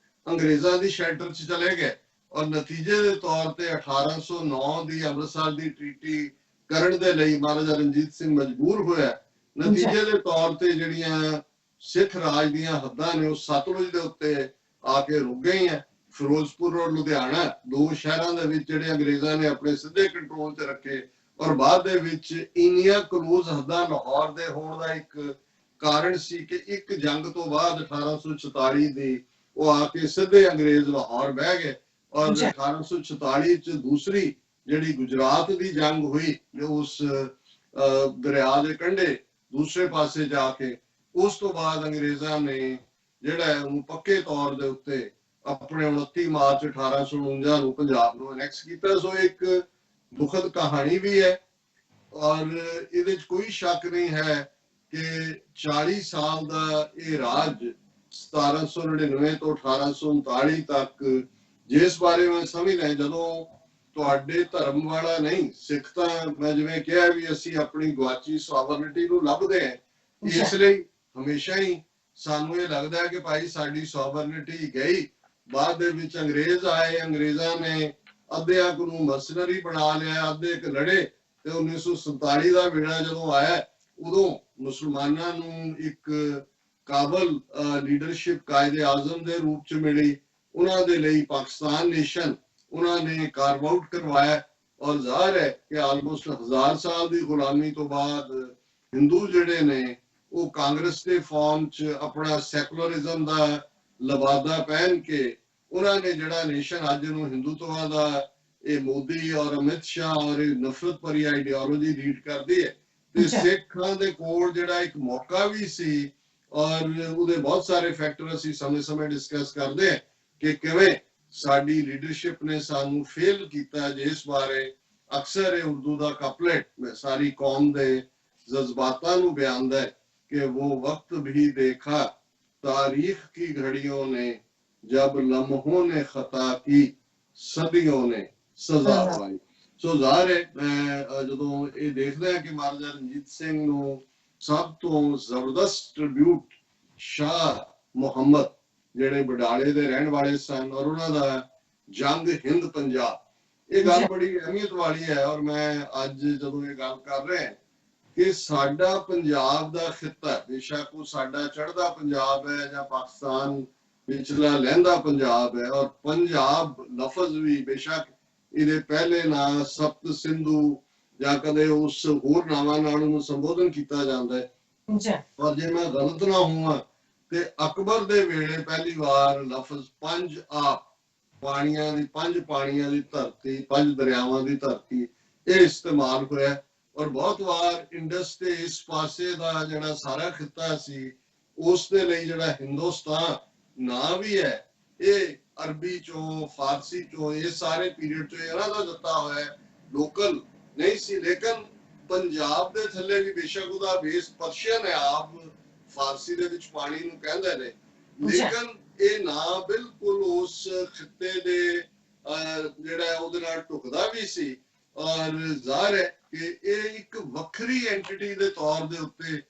ਅੰਗਰੇਜ਼ਾਂ ਦੀ ਸ਼ੈਲਟਰ ਚ ਚਲੇ ਗਏ। ਔਰ ਨਤੀਜੇ ਦੇ ਤੌਰ ਤੇ 1809 ਦੀ ਅੰਮ੍ਰਿਤਸਰ ਦੀ ਟ੍ਰੀਟੀ ਕਰਨ ਦੇ ਲਈ ਮਹਾਰਾਜਾ ਰਣਜੀਤ ਸਿੰਘ ਮਜਬੂਰ ਹੋਇਆ। ਨਤੀਜੇ ਦੇ ਤੌਰ ਤੇ ਜਿਹੜੀਆਂ ਸਿੱਖ ਰਾਜ ਦੀਆਂ ਹੱਦਾਂ ਨੇ ਉਹ ਸਤਲੁਜ ਦੇ ਉੱਤੇ ਆ ਕੇ ਰੁਕ ਗਈਆਂ। ਫਿਰੋਜ਼ਪੁਰ ਔਰ ਲੁਧਿਆਣਾ, ਦੋ ਸ਼ਹਿਰਾਂ ਦੇ ਵਿੱਚ ਜਿਹੜੇ ਅੰਗਰੇਜ਼ਾਂ ਨੇ ਆਪਣੇ ਸਿੱਧੇ ਕੰਟਰੋਲ ਤੇ ਰੱਖੇ। ਔਰ ਬਾਅਦ ਦੇ ਵਿੱਚ ਇੰਨੀਆਂ ਕਲੋਜ਼ ਹੱਦਾਂ ਲਾਹੌਰ ਦੇ ਹੋਣ ਦਾ ਇੱਕ ਕਾਰਨ ਸੀ ਕਿ ਇੱਕ ਜੰਗ ਤੋਂ ਬਾਅਦ 1846 ਦੀ ਉਹ ਆ ਕੇ ਸਿੱਧੇ ਅੰਗਰੇਜ਼ ਲਾਹੌਰ ਬਹਿ ਗਏ। ਔਰ 1846 ਚ ਦੂਸਰੀ ਜਿਹੜੀ ਗੁਜਰਾਤ ਦੀ ਜੰਗ ਹੋਈ, ਜੋ ਉਸ ਦਰਿਆ ਦੇ ਕੰਢੇ ਦੂਸਰੇ ਪਾਸੇ ਜਾ ਕੇ, ਉਸ ਤੋਂ ਬਾਅਦ ਅੰਗਰੇਜ਼ਾਂ ਨੇ ਜਿਹੜਾ ਉਹਨੂੰ ਪੱਕੇ ਤੌਰ ਦੇ ਉੱਤੇ ਆਪਣੇ 29 ਮਾਰਚ 1849 ਨੂੰ ਪੰਜਾਬ ਨੂੰ ਅਨੈਕਸ ਕੀਤਾ। ਸੋ ਇੱਕ ਦੁਖਦ ਕਹਾਣੀ ਵੀ ਹੈ, ਔਰ ਇਹਦੇ ਚ ਕੋਈ ਸ਼ੱਕ ਨਹੀਂ ਹੈ ਕਿ 40 ਸਾਲ ਦਾ ਇਹ ਰਾਜ 1799 ਤੋਂ 1839 ਤੱਕ, ਜਿਸ ਬਾਰੇ ਮੈਂ ਸਮਝ ਰਿਹਾ, ਜਦੋਂ ਤੁਹਾਡੇ ਧਰਮ ਵਾਲਾ ਨਹੀਂ, ਸਿੱਖ ਤਾਂ ਮੈਂ ਜਿਵੇਂ ਕਿਹਾ ਵੀ ਅਸੀਂ ਆਪਣੀ ਗਵਾਚੀ ਸੋਵਰਨਿਟੀ ਨੂੰ ਲੱਭਦੇ ਹਾਂ, ਇਸ ਲਈ ਹਮੇਸ਼ਾ ਹੀ ਸਾਨੂੰ ਇਹ ਲੱਗਦਾ ਹੈ ਕਿ ਭਾਈ ਸਾਡੀ ਸੋਵਰਨਿਟੀ ਗਈ। ਬਾਅਦ ਦੇ ਵਿੱਚ ਅੰਗਰੇਜ਼ ਆਏ, ਅੰਗਰੇਜ਼ਾਂ ਨੇ ਅੱਧਿਆਂ ਨੂੰ ਮਰਸਨਰੀ ਬਣਾ ਲਿਆ, ਅੱਧੇ ਇੱਕ ਲੜੇ, ਤੇ 1947 ਦਾ ਵੇੜਾ ਜਦੋਂ ਆਇਆ ਉਦੋਂ ਮੁਸਲਮਾਨਾਂ ਨੂੰ ਇੱਕ ਕਾਬਲ ਲੀਡਰਸ਼ਿਪ ਕਾਇਦੇ ਆਜ਼ਮ ਦੇ ਰੂਪ ਚ ਮਿਲੀ। ਉਹਨਾਂ ਦੇ ਲਈ ਪਾਕਿਸਤਾਨ ਨੇਸ਼ਨ ਉਹਨਾਂ ਨੇ ਕਾਰਵ ਆਊਟ ਕਰਵਾਇਆ। ਔਰ ਜ਼ਾਹਰ ਹੈ ਕਿ ਆਲਮੋਸਟ 1000 ਸਾਲ ਦੀ ਗੁਲਾਮੀ ਤੋਂ ਬਾਅਦ ਹਿੰਦੂ ਜਿਹੜੇ ਨੇ ਉਹ ਕਾਂਗਰਸ ਦੇ ਫਾਰਮ ਚ ਆਪਣਾ ਸੈਕੂਲਰਿਜ਼ਮ ਦਾ ਲਬਾਦਾ ਪਹਿਨ ਕੇ ਉਹਨਾਂ ਨੇ ਜਿਹੜਾ ਨੇਸ਼ਨ ਅੱਜ ਨੂੰ ਹਿੰਦੂਤਵਾ ਦਾ ਇਹ ਮੋਦੀ ਔਰ ਅਮਿਤ ਸ਼ਾਹ ਔਰ ਇਹ ਨਫ਼ਰਤ ਭਰੀ ਆਈਡੀਓਲੋਜੀ ਲੀਡ ਕਰਦੀ ਹੈ। ਤੇ ਸਿੱਖਾਂ ਦੇ ਕੋਲ ਜਿਹੜਾ ਇੱਕ ਮੌਕਾ ਵੀ ਸੀ, ਔਰ ਉਹਦੇ ਬਹੁਤ ਸਾਰੇ ਫੈਕਟਰ ਅਸੀਂ ਸਮੇਂ-ਸਮੇਂ ਡਿਸਕਸ ਕਰਦੇ ਹਾਂ ਕਿ ਕਿਵੇਂ ਸਾਡੀ ਲੀਡਰਸ਼ਿਪ ਨੇ ਸਾਨੂੰ ਫੇਲ ਕੀਤਾ, ਜਿਸ ਬਾਰੇ ਅਕਸਰ ਇਹ ਉਰਦੂ ਦਾ ਕਪਲੇਟ ਸਾਰੀ ਕੌਮ ਦੇ ਜਜ਼ਬਾਤਾਂ ਨੂੰ ਬਿਆਨਦਾ ਹੈ ਕਿ ਉਹ ਵਕਤ ਵੀ ਦੇਖਾ ਤਾਰੀਖ ਕੀ ਘੜੀਆਂ ਨੇ, ਜਬ ਲਮਹੋਂ ਨੇ ਖਤਾ ਕੀ ਸਦੀਆਂ ਨੇ ਸਜ਼ਾ ਪਾਈ। ਸੋ ਜ਼ਾਹਰ ਹੈ ਮੈਂ ਜਦੋਂ ਇਹ ਦੇਖਦਾ ਕਿ ਮਹਾਰਾਜਾ ਰਣਜੀਤ ਸਿੰਘ ਨੂੰ ਸਭ ਤੋਂ ਜ਼ਬਰਦਸਤ ਟ੍ਰਿਬਿਊਟ ਸ਼ਾਹ ਮੁਹੰਮਦ ਜਿਹੜੇ ਬਡਾਲੇ ਦੇ ਰਹਿਣ ਵਾਲੇ ਸਨ, ਔਰ ਉਹਨਾਂ ਦਾ ਜੰਗ ਹਿੰਦ ਪੰਜਾਬ, ਇਹ ਗੱਲ ਬੜੀ ਅਹਿਮੀਅਤ ਵਾਲੀ ਹੈ। ਔਰ ਮੈਂ ਅੱਜ ਜਦੋਂ ਇਹ ਗੱਲ ਕਰ ਰਿਹਾ ਕਿ ਸਾਡਾ ਪੰਜਾਬ ਦਾ ਖਿੱਤਾ, ਬੇਸ਼ੱਕ ਉਹ ਸਾਡਾ ਚੜ੍ਹਦਾ ਪੰਜਾਬ ਹੈ ਜਾਂ ਪਾਕਿਸਤਾਨ ਵਿਚਲਾ ਲਹਿੰਦਾ ਪੰਜਾਬ ਹੈ, ਔਰ ਪੰਜਾਬ ਲਫ਼ਜ਼ ਵੀ ਬੇਸ਼ੱਕ ਇਹਦੇ ਪਹਿਲੇ ਨਾਂ ਸਪਤ ਸਿੰਧੂ ਜਾਂ ਕਦੇ ਉਸ ਹੋਰ ਨਾਵਾਂ ਨਾਲ ਉਹਨੂੰ ਸੰਬੋਧਨ ਕੀਤਾ ਜਾਂਦਾ ਹੈ। ਪਰ ਜੇ ਮੈਂ ਗਲਤ ਨਾ ਹੋਵਾਂ ਤੇ ਅਕਬਰ ਦੇ ਵੇਲੇ ਪਹਿਲੀ ਵਾਰ ਲਫ਼ਜ਼ ਪੰਜ ਆਪ, ਪਾਣੀਆਂ ਦੀ, ਪੰਜ ਪਾਣੀਆਂ ਦੀ ਧਰਤੀ, ਪੰਜ ਦਰਿਆਵਾਂ ਦੀ ਧਰਤੀ, ਇਹ ਇਸਤੇਮਾਲ ਹੋਇਆ। ਔਰ ਬਹੁਤ ਵਾਰ ਇੰਡਸ ਦੇ ਇਸ ਪਾਸੇ ਦਾ ਜਿਹੜਾ ਸਾਰਾ ਖਿੱਤਾ ਸੀ ਉਸ ਦੇ ਲਈ ਜਿਹੜਾ ਹਿੰਦੁਸਤਾਨ ਨਾਂ ਵੀ ਹੈ, ਇਹ ਅਰਬੀ ਚੋਂ, ਫਾਰਸੀ ਚੋਂ, ਇਹ ਸਾਰੇ ਪੀਰੀਅਡ ਚੋਂ ਇਹਨਾਂ ਦਾ ਦਿੱਤਾ ਹੋਇਆ, ਲੋਕਲ ਨਹੀਂ ਸੀ। ਲੇਕਿਨ ਪੰਜਾਬ ਦੇ ਥੱਲੇ ਵੀ ਬੇਸ਼ੱਕ ਉਹਦਾ ਬੇਸ ਪਰਸ਼ੀਅਨ ਹੈ, ਆਪ ਫਾਰਸੀ ਦੇ ਵਿੱਚ ਪਾਣੀ ਨੂੰ ਕਹਿੰਦੇ ਨੇ, ਲੇਕਿਨ ਇਹ ਨਾਂ ਬਿਲਕੁਲ ਉਸ ਖਿੱਤੇ ਦੇ ਜਿਹੜਾ ਉਹਦੇ ਨਾਲ ਢੁਕਦਾ ਵੀ ਸੀ। ਔਰ ਜ਼ਾਹਰ ਹੈ ਕਿ ਇਹ ਇੱਕ ਵੱਖਰੀ ਐਂਟੀਟੀ ਦੇ ਤੌਰ ਦੇ ਉੱਤੇ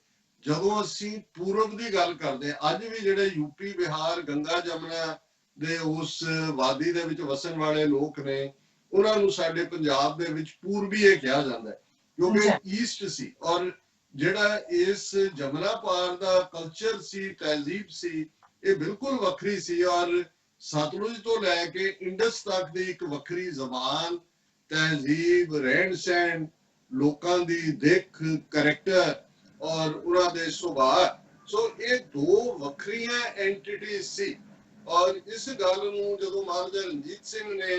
ਜਦੋਂ ਅਸੀਂ ਪੂਰਬ ਦੀ ਗੱਲ ਕਰਦੇ ਹਾਂ, ਅੱਜ ਵੀ ਜਿਹੜੇ ਯੂਪੀ ਬਿਹਾਰ ਗੰਗਾ ਜਮਨਾ ਦੇ ਉਸ ਵਾਦੀ ਦੇ ਵਿੱਚ ਵਸਣ ਵਾਲੇ ਲੋਕ ਨੇ, ਉਹਨਾਂ ਨੂੰ ਸਾਡੇ ਪੰਜਾਬ ਦੇ ਵਿੱਚ ਪੂਰਬੀ ਇਹ ਕਿਹਾ ਜਾਂਦਾ ਹੈ, ਕਿਉਂਕਿ ਈਸਟ ਸੀ। ਔਰ ਜਿਹੜਾ ਇਸ ਜਮਨਾ ਪਾਰ ਦਾ ਕਲਚਰ ਸੀ, ਤਹਿਜ਼ੀਬ ਸੀ, ਇਹ ਬਿਲਕੁਲ ਵੱਖਰੀ ਸੀ। ਔਰ ਸਤਲੁਜ ਤੋਂ ਲੈ ਕੇ ਇੰਡਸ ਤੱਕ ਦੀ ਇੱਕ ਵੱਖਰੀ ਜ਼ਬਾਨ, ਤਹਿਜ਼ੀਬ, ਰਹਿਣ ਸਹਿਣ, ਲੋਕਾਂ ਦੀ ਦਿੱਖ, ਕਰੈਕਟਰ ਔਰ ਉਹਨਾਂ ਦੇ ਸੁਭਾਅ, ਸੋ ਇਹ ਦੋ ਵੱਖਰੀਆਂ ਐਂਟੀਟੀਜ਼ ਸੀ। ਔਰ ਇਸ ਗੱਲ ਨੂੰ ਜਦੋਂ ਮਹਾਰਾਜਾ ਰਣਜੀਤ ਸਿੰਘ ਨੇ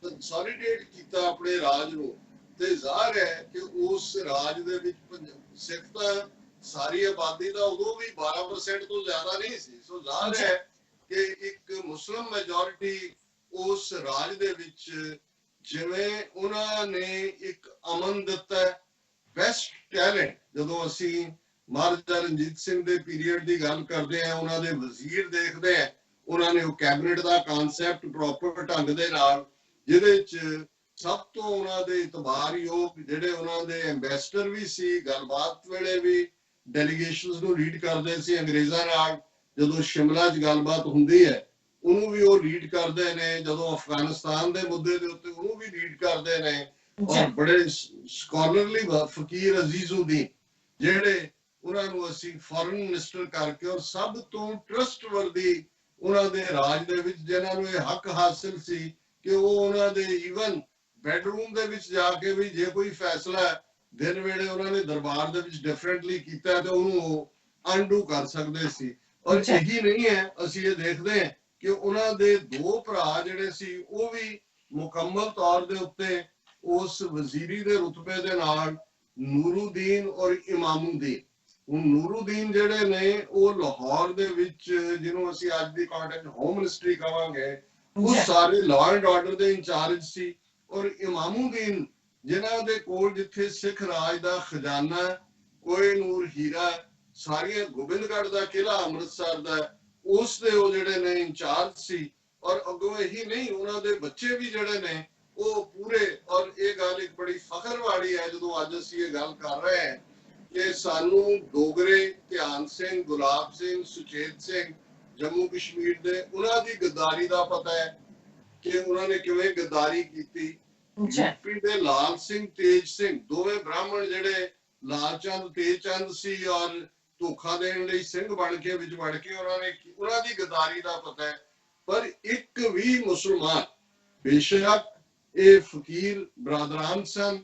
ਕੰਸੋਲੀਡੇਟ ਕੀਤਾ ਆਪਣੇ ਰਾਜ ਨੂੰ, ਤੇ ਜ਼ਾਹਰ ਹੈ ਕਿ ਉਸ ਰਾਜ ਦੇ ਵਿੱਚ ਸਿੱਖ ਤਾਂ ਸਾਰੀ ਆਬਾਦੀ ਦਾ ਉਦੋਂ ਵੀ 12% ਤੋਂ ਜ਼ਿਆਦਾ ਨਹੀਂ ਸੀ। ਸੋ ਜ਼ਾਹਰ ਹੈ ਕਿ ਇੱਕ ਮੁਸਲਿਮ ਮੈਜੋਰਿਟੀ ਉਸ ਰਾਜ ਦੇ ਵਿੱਚ, ਜਿਵੇਂ ਉਹਨਾਂ ਨੇ ਇੱਕ ਅਮਨ ਦਿੱਤਾ, ਬੈਸਟ ਟੈਲੈਂਟ, ਜਦੋਂ ਅਸੀਂ ਮਹਾਰਾਜਾ ਰਣਜੀਤ ਸਿੰਘ ਦੇ ਪੀਰੀਅਡ ਦੀ ਗੱਲ ਕਰਦੇ ਹਾਂ, ਉਹਨਾਂ ਦੇ ਵਜ਼ੀਰ ਦੇਖਦੇ ਹਾਂ, ਉਹਨਾਂ ਨੇ ਉਹ ਕੈਬਨਿਟ ਦਾ ਕਨਸੈਪਟ ਪ੍ਰੋਪਰ ਢੰਗ ਦੇ ਨਾਲ, ਜਿਹਦੇ ਚ ਸਭ ਤੋਂ ਉਹਨਾਂ ਦੇ ਇਤਬਾਰਯੋਗ ਜਿਹੜੇ ਉਹਨਾਂ ਦੇ ਐਂਬੈਸਡਰ ਵੀ ਸੀ, ਗੱਲਬਾਤ ਵੇਲੇ ਵੀ ਡੈਲੀਗੇਸ਼ਨਸ ਨੂੰ ਲੀਡ ਕਰਦੇ ਸੀ ਅੰਗਰੇਜ਼ਾਂ ਨਾਲ। ਜਦੋਂ ਸ਼ਿਮਲਾ 'ਚ ਗੱਲਬਾਤ ਹੁੰਦੀ ਹੈ, ਉਹਨੂੰ ਵੀ ਉਹ ਲੀਡ ਕਰਦੇ ਨੇ। ਜਦੋਂ ਅਫਗਾਨਿਸਤਾਨ ਦੇ ਮੁੱਦੇ ਦੇ ਉੱਤੇ ਉਹਨੂੰ ਵੀ ਲੀਡ ਕਰਦੇ ਨੇ। ਔਰ ਬੜੇ ਸਕਾਲਰਲੀ ਫਕੀਰ ਅਜ਼ੀਜ਼ੁਦੀਨ, ਜਿਹੜੇ ਉਹਨਾਂ ਨੂੰ ਅਸੀਂ ਫੋਰਨ ਮਿਨਿਸਟਰ ਕਰਕੇ, ਔਰ ਸਭ ਤੋਂ ਟਰਸਟਵਰਦੀ ਉਹਨਾਂ ਦੇ ਰਾਜ ਦੇ ਵਿੱਚ, ਜਿਨ੍ਹਾਂ ਨੂੰ ਇਹ ਹੱਕ ਹਾਸਿਲ ਸੀ ਕਿ ਉਹ ਉਹਨਾਂ ਦੇ ਈਵਨ ਬੈਡਰੂਮ ਦੇ ਵਿੱਚ ਜਾ ਕੇ ਵੀ ਜੇ ਕੋਈ ਫੈਸਲਾ ਦਿਨ ਵੇਲੇ ਉਹਨਾਂ ਨੇ ਦਰਬਾਰ ਦੇ ਵਿੱਚ ਡਿਫਰੈਂਟਲੀ ਕੀਤਾ ਤੇ ਉਹਨੂੰ ਉਹ ਅਨਡੂ ਕਰ ਸਕਦੇ ਸੀ। ਔਰ ਇਹੀ ਨਹੀਂ ਹੈ, ਅਸੀਂ ਇਹ ਦੇਖਦੇ ਹਾਂ ਕਿ ਉਹਨਾਂ ਦੇ ਦੋ ਭਰਾ ਜਿਹੜੇ ਸੀ, ਉਹ ਵੀ ਮੁਕੰਮਲ ਤੌਰ ਦੇ ਉੱਤੇ ਉਸ ਵਜ਼ੀਰੀ ਦੇ ਰੁਤਬੇ ਦੇ ਨਾਲ ਨੂਰੁਦੀਨ ਔਰ ਇਮਾਮੁਦੀਨ। ਹੁਣ ਨੂਰੁਦੀਨ ਜਿਹੜੇ ਨੇ, ਉਹ ਲਾਹੌਰ ਦੇ ਵਿੱਚ, ਜਿਹਨੂੰ ਅਸੀਂ ਅੱਜ ਦੀ ਕੰਟੈਕਟ ਹੋਮ ਮਿਨਿਸਟਰੀ ਕਹਾਂਗੇ, ਉਹ ਸਾਰੇ ਲਾਅ ਐਂਡ ਆਰਡਰ ਦੇ ਇੰਚਾਰਜ ਸੀ। ਔਰ ਇਮਾਮੁਦੀਨ, ਜਿਨ੍ਹਾਂ ਦੇ ਕੋਲ ਜਿੱਥੇ ਸਿੱਖ ਰਾਜ ਦਾ ਖਜ਼ਾਨਾ, ਕੋਏ ਨੂਰ ਹੀਰਾ, ਸਾਰੀਆਂ ਗੋਬਿੰਦਗੜ੍ਹ ਦਾ ਕਿਲਾ ਅੰਮ੍ਰਿਤਸਰ ਦਾ, ਉਸ ਦੇ ਉਹ ਜਿਹੜੇ ਨੇ ਇੰਚਾਰਜ ਸੀ। ਔਰ ਅੱਗੋਂ ਇਹੀ ਨਹੀਂ, ਉਹਨਾਂ ਦੇ ਬੱਚੇ ਵੀ ਜਿਹੜੇ ਨੇ ਉਹ ਪੂਰੇ, ਔਰ ਇਹ ਗੱਲ ਇੱਕ ਬੜੀ ਫਖਰ ਵਾਲੀ ਹੈ ਜਦੋਂ ਅੱਜ ਅਸੀਂ ਇਹ ਗੱਲ ਕਰ ਰਹੇ ਹਾਂ ਕਿ ਸਾਨੂੰ ਡੋਗਰੇ, ਧਿਆਨ ਸਿੰਘ, ਗੁਲਾਬ ਸਿੰਘ, ਸੁਚੇਤ ਸਿੰਘ ਜੰਮੂ ਕਸ਼ਮੀਰ ਦੇ, ਉਹਨਾਂ ਦੀ ਗੱਦਾਰੀ ਦਾ ਪਤਾ ਹੈ ਕਿ ਉਹਨਾਂ ਨੇ ਕਿਵੇਂ ਗੱਦਾਰੀ ਕੀਤੀ। ਯੂਪੀ ਦੇ ਲਾਲ ਸਿੰਘ, ਤੇਜ ਸਿੰਘ, ਦੋਵੇਂ ਬ੍ਰਾਹਮਣ ਜਿਹੜੇ ਲਾਲ ਚੰਦ, ਤੇਜ ਚੰਦ ਸੀ, ਔਰ ਧੋਖਾ ਦੇਣ ਲਈ ਸਿੰਘ ਬਣ ਕੇ ਵਿੱਚ ਵੜ ਕੇ ਉਹਨਾਂ ਦੀ ਗੱਦਾਰੀ ਦਾ ਪਤਾ ਹੈ। ਪਰ ਇੱਕ ਵੀ ਮੁਸਲਮਾਨ, ਬੇਸ਼ੱਕ ਇਹ ਫਕੀਰ ਬਰਾਦਰਾਨ ਸਨ,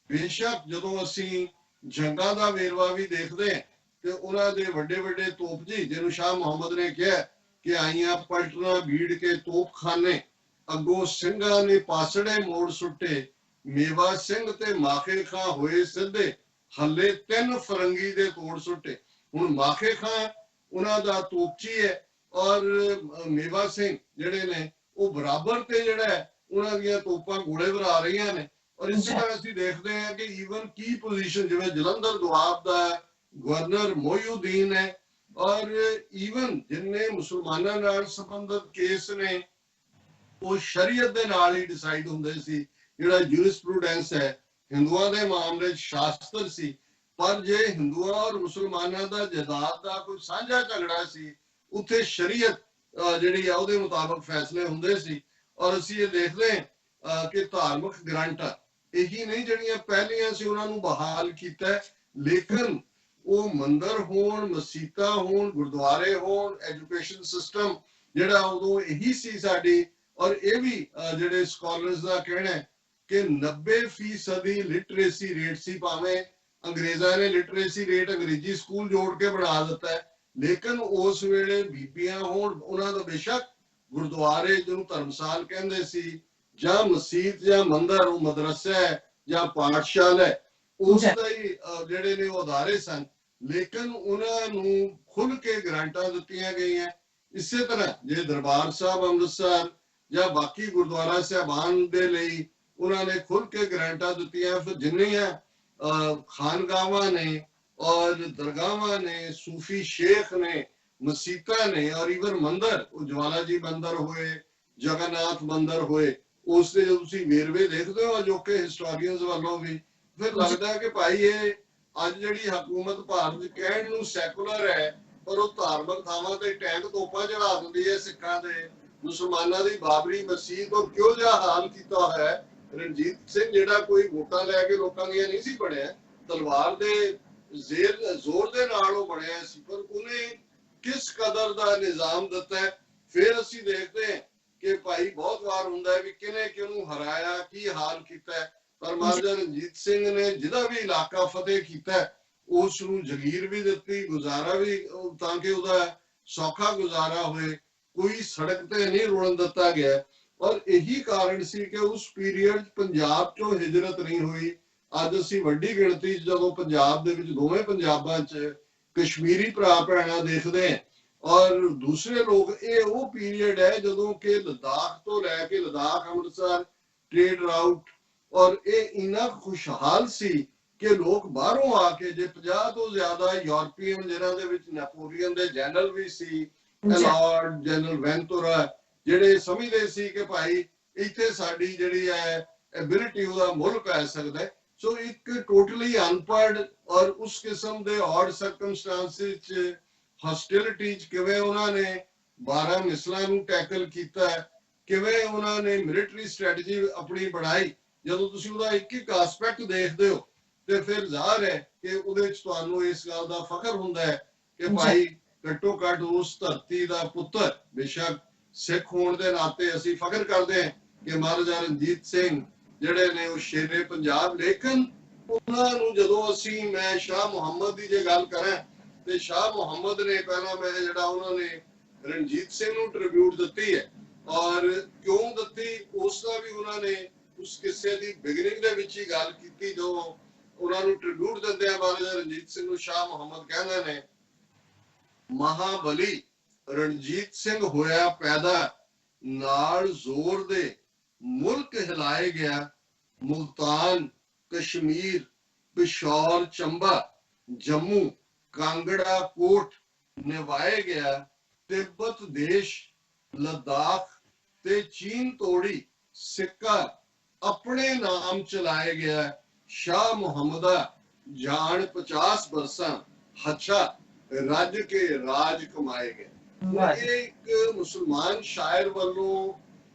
ਬੇਸ਼ੱਕ ਜਦੋਂ ਅਸੀਂ ਜੰਗਾਂ ਦਾ ਵੇਰਵਾ ਵੀ ਦੇਖਦੇ ਹਾਂ ਤੇ ਉਹਨਾਂ ਦੇ ਵੱਡੇ ਵੱਡੇ ਤੋਪਜੀ, ਜਿਹਨੂੰ ਸ਼ਾਹ ਮੁਹੰਮਦ ਨੇ ਕਿਹਾ ਕਿ ਆਈਆਂ ਪਲਟਣਾ ਭੀੜ ਕੇ ਤੋਪਖਾਨੇ, ਅੱਗੋਂ ਸਿੰਘਾਂ ਨੇ ਪਾਸੜੇ ਮੋੜ ਸੁੱਟੇ, ਮੇਵਾ ਸਿੰਘ ਤੇ ਮਾਖੇ ਖਾਂ ਹੋਏ ਸਿੱਧੇ, ਹੱਲੇ 3 ਫਰੰਗੀ ਦੇ ਤੋੜ ਸੁੱਟੇ। ਹੁਣ ਮਾਖੇ ਖਾਂ ਉਹਨਾਂ ਦਾ ਤੋਪਚੀ ਹੈ, ਔਰ ਮੇਵਾ ਸਿੰਘ ਜਿਹੜੇ ਨੇ ਉਹ ਬਰਾਬਰ ਤੇ ਜਿਹੜਾ ਉਹਨਾਂ ਦੀਆਂ ਤੋਪਾਂ ਗੋਲੇ ਭਰਾ ਰਹੀਆਂ ਨੇ। ਔਰ ਇਸੇ ਤਰ੍ਹਾਂ ਅਸੀਂ ਦੇਖਦੇ ਹਾਂ ਕਿ ਈਵਨ ਕੀ ਪੋਜੀਸ਼ਨ, ਜਿਵੇਂ ਜਲੰਧਰ ਦੁਆਬ ਦਾ ਗਵਰਨਰ ਮੋਹਿਉਦੀਨ ਹੈ, ਔਰ ਈਵਨ ਜਿੰਨੇ ਮੁਸਲਮਾਨਾਂ ਨਾਲ ਸੰਬੰਧਿਤ ਕੇਸ ਨੇ ਉਹ ਸ਼ਰੀਅਤ ਦੇ ਨਾਲ ਹੀ ਡਿਸਾਈਡ ਹੁੰਦੇ ਸੀ। ਜਿਹੜਾ ਜੂਰਿਸਪ੍ਰੂਡੈਂਸ ਹੈ, ਹਿੰਦੂਆਂ ਦੇ ਮਾਮਲੇ ਸ਼ਾਸਤਰ ਸੀ, ਪਰ ਜੇ ਹਿੰਦੂਆਂ ਔਰ ਮੁਸਲਮਾਨਾਂ ਦਾ ਜਾਇਦਾਦ ਦਾ ਕੋਈ ਸਾਂਝਾ ਝਗੜਾ ਸੀ, ਉੱਥੇ ਸ਼ਰੀਅਤ ਜਿਹੜੀ ਆ ਉਹਦੇ ਮੁਤਾਬਕ ਫੈਸਲੇ ਹੁੰਦੇ ਸੀ। ਔਰ ਅਸੀਂ ਇਹ ਦੇਖਦੇ ਹਾਂ ਕਿ ਧਾਰਮਿਕ ਗਰੰਟਾਂ ਇਹੀ ਨਹੀਂ ਜਿਹੜੀਆਂ ਪਹਿਲੀਆਂ ਸੀ ਉਹਨਾਂ ਨੂੰ ਬਹਾਲ ਕੀਤਾ, ਲੇਕਿਨ ਉਹ ਮੰਦਰ ਹੋਣ, ਮਸੀਤਾਂ ਹੋਣ, ਗੁਰਦੁਆਰੇ ਹੋਣ, ਐਜੂਕੇਸ਼ਨ ਸਿਸਟਮ ਜਿਹੜਾ ਉਦੋਂ ਇਹੀ ਸੀ ਸਾਡੀ। ਔਰ ਇਹ ਵੀ ਜਿਹੜੇ ਸਕਾਲਰਸ ਦਾ ਕਹਿਣਾ ਹੈ ਕਿ 90% ਲਿਟਰੇਸੀ ਰੇਟ ਸੀ, ਭਾਵੇਂ ਅੰਗਰੇਜ਼ਾਂ ਨੇ ਲਿਟਰੇਸੀ ਰੇਟ ਅੰਗਰੇਜ਼ੀ ਸਕੂਲ ਜੋੜ ਕੇ ਬਣਾ ਦਿੱਤਾ ਹੈ, ਲੇਕਿਨ ਉਸ ਵੇਲੇ ਬੀਬੀਆਂ ਹੋਣ, ਉਹਨਾਂ ਦਾ ਬੇਸ਼ੱਕ ਗੁਰਦੁਆਰੇ ਜਿਹਨੂੰ ਧਰਮਸਾਲ ਕਹਿੰਦੇ ਸੀ, ਜਾਂ ਮਸੀਤ ਜਾਂ ਮੰਦਰ, ਉਹ ਮਦਰਸਾ ਹੈ ਜਾਂ ਪਾਠਸ਼ਾਲਾ ਹੈ, ਉਸ ਦਾ ਹੀ ਜਿਹੜੇ ਨੇ ਉਹ ਅਦਾਰੇ ਸਨ, ਲੇਕਿਨ ਉਹਨਾਂ ਨੂੰ ਖੁੱਲ ਕੇ ਗ੍ਰਾਂਟਾਂ ਦਿੱਤੀਆਂ ਗਈਆਂ। ਇਸੇ ਤਰ੍ਹਾਂ ਜੇ ਦਰਬਾਰ ਸਾਹਿਬ ਅੰਮ੍ਰਿਤਸਰ ਜਾਂ ਬਾਕੀ ਗੁਰਦੁਆਰਾ ਸਾਹਿਬਾਨ ਦੇ ਲਈ ਉਹਨਾਂ ਨੇ ਖੁੱਲ ਕੇ ਗ੍ਰਾਂਟਾਂ ਦਿੱਤੀਆਂ। ਫਿਰ ਜਿੰਨੀਆਂ ਖਾਨਗਾਹਾਂ ਨੇ ਔਰ ਦਰਗਾਹਾਂ ਨੇ, ਸੂਫੀ ਸ਼ੇਖ ਨੇ, ਮਸੀਤਾਂ ਨੇ, ਔਰ ਈਵਨ ਮੰਦਰ, ਉਹ ਜਵਾਲਾ ਜੀ ਮੰਦਰ ਹੋਏ, ਜਗਨਨਾਥ ਮੰਦਰ ਹੋਏ, ਉਸ ਦੇ ਤੁਸੀਂ ਵੇਰਵੇ ਦੇਖਦੇ ਹੋ ਅਜੋਕੇ ਹਿਸਟੋਰੀਅਨਸ ਵੱਲੋਂ ਵੀ, ਫਿਰ ਲੱਗਦਾ ਹੈ ਕਿ ਭਾਈ ਇਹ ਅੱਜ ਜਿਹੜੀ ਹਕੂਮਤ ਭਾਰਤ ਕਹਿਣ ਨੂੰ ਸੈਕੂਲਰ ਹੈ, ਪਰ ਉਹ ਧਾਰਮਿਕ ਥਾਵਾਂ ਤੇ ਟੈਂਕ ਤੋਪਾਂ ਚੜਾ ਦਿੰਦੀ ਹੈ ਸਿੱਖਾਂ ਦੇ। ਮੁਸਲਮਾਨਾਂ ਦੀ ਬਾਬਰੀ ਮਸਜਿਦ ਤੋਂ ਕਿਉਂ ਜਿਹਾ ਹਾਲ ਕੀਤਾ ਹੋਇਆ ਹੈ। ਰਣਜੀਤ ਸਿੰਘ ਜਿਹੜਾ ਕੋਈ ਵੋਟਾਂ ਲੈ ਕੇ ਲੋਕਾਂ ਦੀਆਂ ਨਹੀਂ ਸੀ ਬਣਿਆ, ਤਲਵਾਰ ਦੇ ਜ਼ੋਰ ਦੇ ਨਾਲ ਉਹ ਬਣਿਆ ਸੀ, ਪਰ ਉਹਨੇ ਕਿਸ ਕਦਰ ਦਾ ਨਿਜ਼ਾਮ ਦਿੱਤਾ ਹੈ। ਫਿਰ ਅਸੀਂ ਦੇਖਦੇ ਹਾਂ ਕਿ ਭਾਈ ਬਹੁਤ ਵਾਰ ਹੁੰਦਾ ਹੈ ਵੀ ਕਿਹਨੇ ਕਿਹਨੂੰ ਹਰਾਇਆ, ਕੀ ਹਾਲ ਕੀਤਾ ਹੈ, ਪਰ ਮਹਾਰਾਜਾ ਰਣਜੀਤ ਸਿੰਘ ਨੇ ਜਿਹਦਾ ਵੀ ਇਲਾਕਾ ਫਤਿਹ ਕੀਤਾ ਉਸ ਨੂੰ ਜਗੀਰ ਵੀ ਦਿੱਤੀ, ਗੁਜ਼ਾਰਾ ਵੀ, ਤਾਂ ਕਿ ਉਹਦਾ ਸੌਖਾ ਗੁਜ਼ਾਰਾ ਹੋਏ, ਕੋਈ ਸੜਕ ਤੇ ਨਹੀਂ ਰੁਲਣ ਦਿੱਤਾ ਗਿਆ। ਔਰ ਇਹੀ ਕਾਰਨ ਸੀ ਕਿ ਉਸ ਪੀਰੀਅਡ ਪੰਜਾਬ ਚੋਂ ਹਿਜਰਤ ਨਹੀਂ ਹੋਈ। ਅੱਜ ਅਸੀਂ ਵੱਡੀ ਗਿਣਤੀ ਜਦੋਂ ਪੰਜਾਬ ਦੇ ਵਿੱਚ ਦੋਵੇਂ ਪੰਜਾਬਾਂ 'ਚ ਕਸ਼ਮੀਰੀ ਭਰਾ ਭੈਣਾਂ ਦੇਖਦੇ ਹਾਂ, ਔਰ ਦੂਸਰੇ ਲੋਕ, ਇਹ ਉਹ ਪੀਰੀਅਡ ਹੈ ਜਦੋਂ ਕਿ ਲਦਾਖ ਤੋਂ ਲੈ ਕੇ ਲਦਾਖ ਅੰਮ੍ਰਿਤਸਰ ਟ੍ਰੇਡ ਰਾਊਟ, ਔਰ ਇਹ ਇੰਨਾ ਖੁਸ਼ਹਾਲ ਸੀ ਕਿ ਲੋਕ ਬਾਹਰੋਂ ਆ ਕੇ, ਜੇ 50 ਤੋਂ ਜ਼ਿਆਦਾ ਯੂਰਪੀਅਨ, ਜਿਹਨਾਂ ਦੇ ਵਿੱਚ ਨੈਪੋਲੀਅਨ ਦੇ ਜਨਰਲ ਵੀ ਸੀ, ਲਾਰਡ ਜਨਰਲ ਵੈਂਤੁਰਾ, ਜਿਹੜੇ ਸਮਝਦੇ ਸੀ ਕਿ ਭਾਈ ਇੱਥੇ ਸਾਡੀ ਜਿਹੜੀ ਹੈ ਐਬਿਲਿਟੀ, ਉਹਦਾ ਮੁੱਲ ਪੈ ਸਕਦਾ ਹੈ। ਸੋ ਇੱਕ ਟੋਟਲੀ ਅਨਪੜ੍ਹ ਔਰ ਉਸ ਕਿਸਮ ਦੇ ਔਡ ਸਰਕਮਸਟੈਂਸਿਸ 'ਚ, ਹੌਸਟਿਲਿਟੀ 'ਚ ਕਿਵੇਂ ਉਹਨਾਂ ਨੇ 12 ਮਿਸਲਾਂ ਨੂੰ ਟੈਕਲ ਕੀਤਾ, ਕਿਵੇਂ ਉਹਨਾਂ ਨੇ ਮਿਲਟਰੀ ਸਟ੍ਰੈਟਜੀ ਆਪਣੀ ਬਣਾਈ। ਜਦੋਂ ਤੁਸੀਂ ਉਹਦਾ ਇੱਕ ਇੱਕ ਐਸਪੈਕਟ ਦੇਖਦੇ ਹੋ ਤੇ ਫਿਰ ਜ਼ਾਹਰ ਹੈ ਕਿ ਉਹਦੇ ਵਿੱਚ ਤੁਹਾਨੂੰ ਇਸ ਗੱਲ ਦਾ ਫਖਰ ਹੁੰਦਾ ਹੈ ਕਿ ਭਾਈ ਘੱਟੋ ਘੱਟ ਉਸ ਧਰਤੀ ਦਾ ਪੁੱਤਰ, ਬੇਸ਼ੱਕ ਸਿੱਖ ਹੋਣ ਦੇ ਨਾਤੇ ਅਸੀਂ ਫਖਰ ਕਰਦੇ ਹਾਂ ਕਿ ਮਹਾਰਾਜਾ ਰਣਜੀਤ ਸਿੰਘ ਜਿਹੜੇ ਨੇ ਉਹ ਸ਼ੇਰੇ ਪੰਜਾਬ। ਲੇਕਿਨ ਉਹਨਾਂ ਨੂੰ ਜਦੋਂ ਅਸੀਂ, ਮੈਂ ਸ਼ਾਹ ਮੁਹੰਮਦ ਦੀ ਜੇ ਗੱਲ ਕਰਾਂ ਤੇ ਸ਼ਾਹ ਮੁਹੰਮਦ ਨੇ ਪਹਿਲਾਂ, ਮੈਂ ਜਿਹੜਾ ਉਹਨਾਂ ਨੇ ਰਣਜੀਤ ਸਿੰਘ ਨੂੰ ਟ੍ਰਿਬਿਊਟ ਦਿੱਤੀ ਹੈ, ਔਰ ਕਿਉਂ ਦਿੱਤੀ ਉਸ ਦਾ ਵੀ ਉਹਨਾਂ ਨੇ ਉਸ ਕਿੱਸੇ ਦੀ ਬਿਗਨਿੰਗ ਦੇ ਵਿੱਚ ਹੀ ਗੱਲ ਕੀਤੀ। ਜੋ ਉਹਨਾਂ ਨੂੰ ਟ੍ਰਿਬਿਊਟ ਦਿੰਦੇ ਆ ਮਹਾਰਾਜਾ ਰਣਜੀਤ ਸਿੰਘ ਨੂੰ, ਸ਼ਾਹ ਮੁਹੰਮਦ ਕਹਿੰਦੇ ਨੇ, ਮਹਾਬਲੀ ਰਣਜੀਤ ਸਿੰਘ ਹੋਇਆ ਪੈਦਾ, ਨਾਲ ਜ਼ੋਰ ਦੇ ਮੁਲਕ ਹਿਲਾਏ ਗਿਆ, ਮੁਲਤਾਨ, ਕਸ਼ਮੀਰ, ਪਿਸ਼ੌਰ, ਚੰਬਾ, ਜੰਮੂ, ਕਾਂਗੜਾ, ਕੋਟ ਨਿਵਾਏ ਗਿਆ, ਤਿੱਬਤ ਦੇਸ਼, ਲਦਾਖ ਤੇ ਚੀਨ ਤੋੜੀ ਸਿੱਕਾ ਆਪਣੇ ਨਾਮ ਚਲਾਏ ਗਿਆ। ਸ਼ਾਹ ਮੁਹੰਮਦਾ ਜਾਨ 50 ਬਰਸਾਂ ਹੱਛਾ ਰੱਜ ਕੇ ਰਾਜ ਕਮਾਏ ਗਏ। ਇਹ ਇੱਕ ਮੁਸਲਮਾਨ ਸ਼ਾਇਰ ਵੱਲੋਂ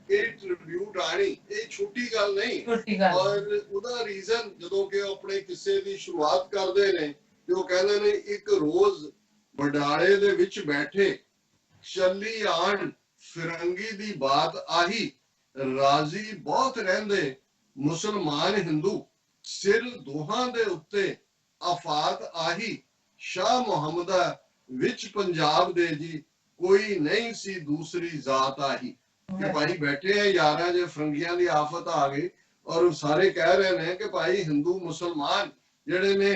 ਇਹ ਟ੍ਰਿਬਿਊਟ ਆਣੀ ਇਹ ਛੋਟੀ ਗੱਲ ਨਹੀਂ। ਔਰ ਉਹਦਾ ਰੀਜ਼ਨ ਜਦੋਂ ਕਿ ਉਹ ਆਪਣੇ ਕਿੱਸੇ ਦੀ ਸ਼ੁਰੂਆਤ ਕਰਦੇ ਨੇ ਤੇ ਉਹ ਕਹਿੰਦੇ ਨੇ, ਇੱਕ ਰੋਜ਼ ਵਡਾਲੇ ਦੇ ਵਿੱਚ ਬੈਠੇ, ਚੱਲੀ ਆਣ ਫਿਰੰਗੀ ਦੀ ਬਾਤ ਆਹੀ, ਰਾਜ਼ੀ ਬਹੁਤ ਰਹਿੰਦੇ ਮੁਸਲਮਾਨ ਹਿੰਦੂ, ਸਿਰ ਦੋਹਾਂ ਦੇ ਉੱਤੇ ਆਫਾਤ ਆਹੀ, ਸ਼ਾਹ ਮੁਹੰਮਦਾ ਵਿੱਚ ਪੰਜਾਬ ਦੇ ਜੀ, ਕੋਈ ਨਹੀਂ ਸੀ ਦੂਸਰੀ ਜ਼ਾਤ ਆਹੀ। ਕਿ ਭਾਈ ਬੈਠੇ ਆ ਯਾਰਾਂ, ਜੇ ਫਰੰਗੀਆਂ ਦੀ ਆਫਤ ਆ ਗਈ ਔਰ ਸਾਰੇ ਕਹਿ ਰਹੇ ਨੇ ਕਿ ਭਾਈ ਹਿੰਦੂ ਮੁਸਲਮਾਨ ਜਿਹੜੇ ਨੇ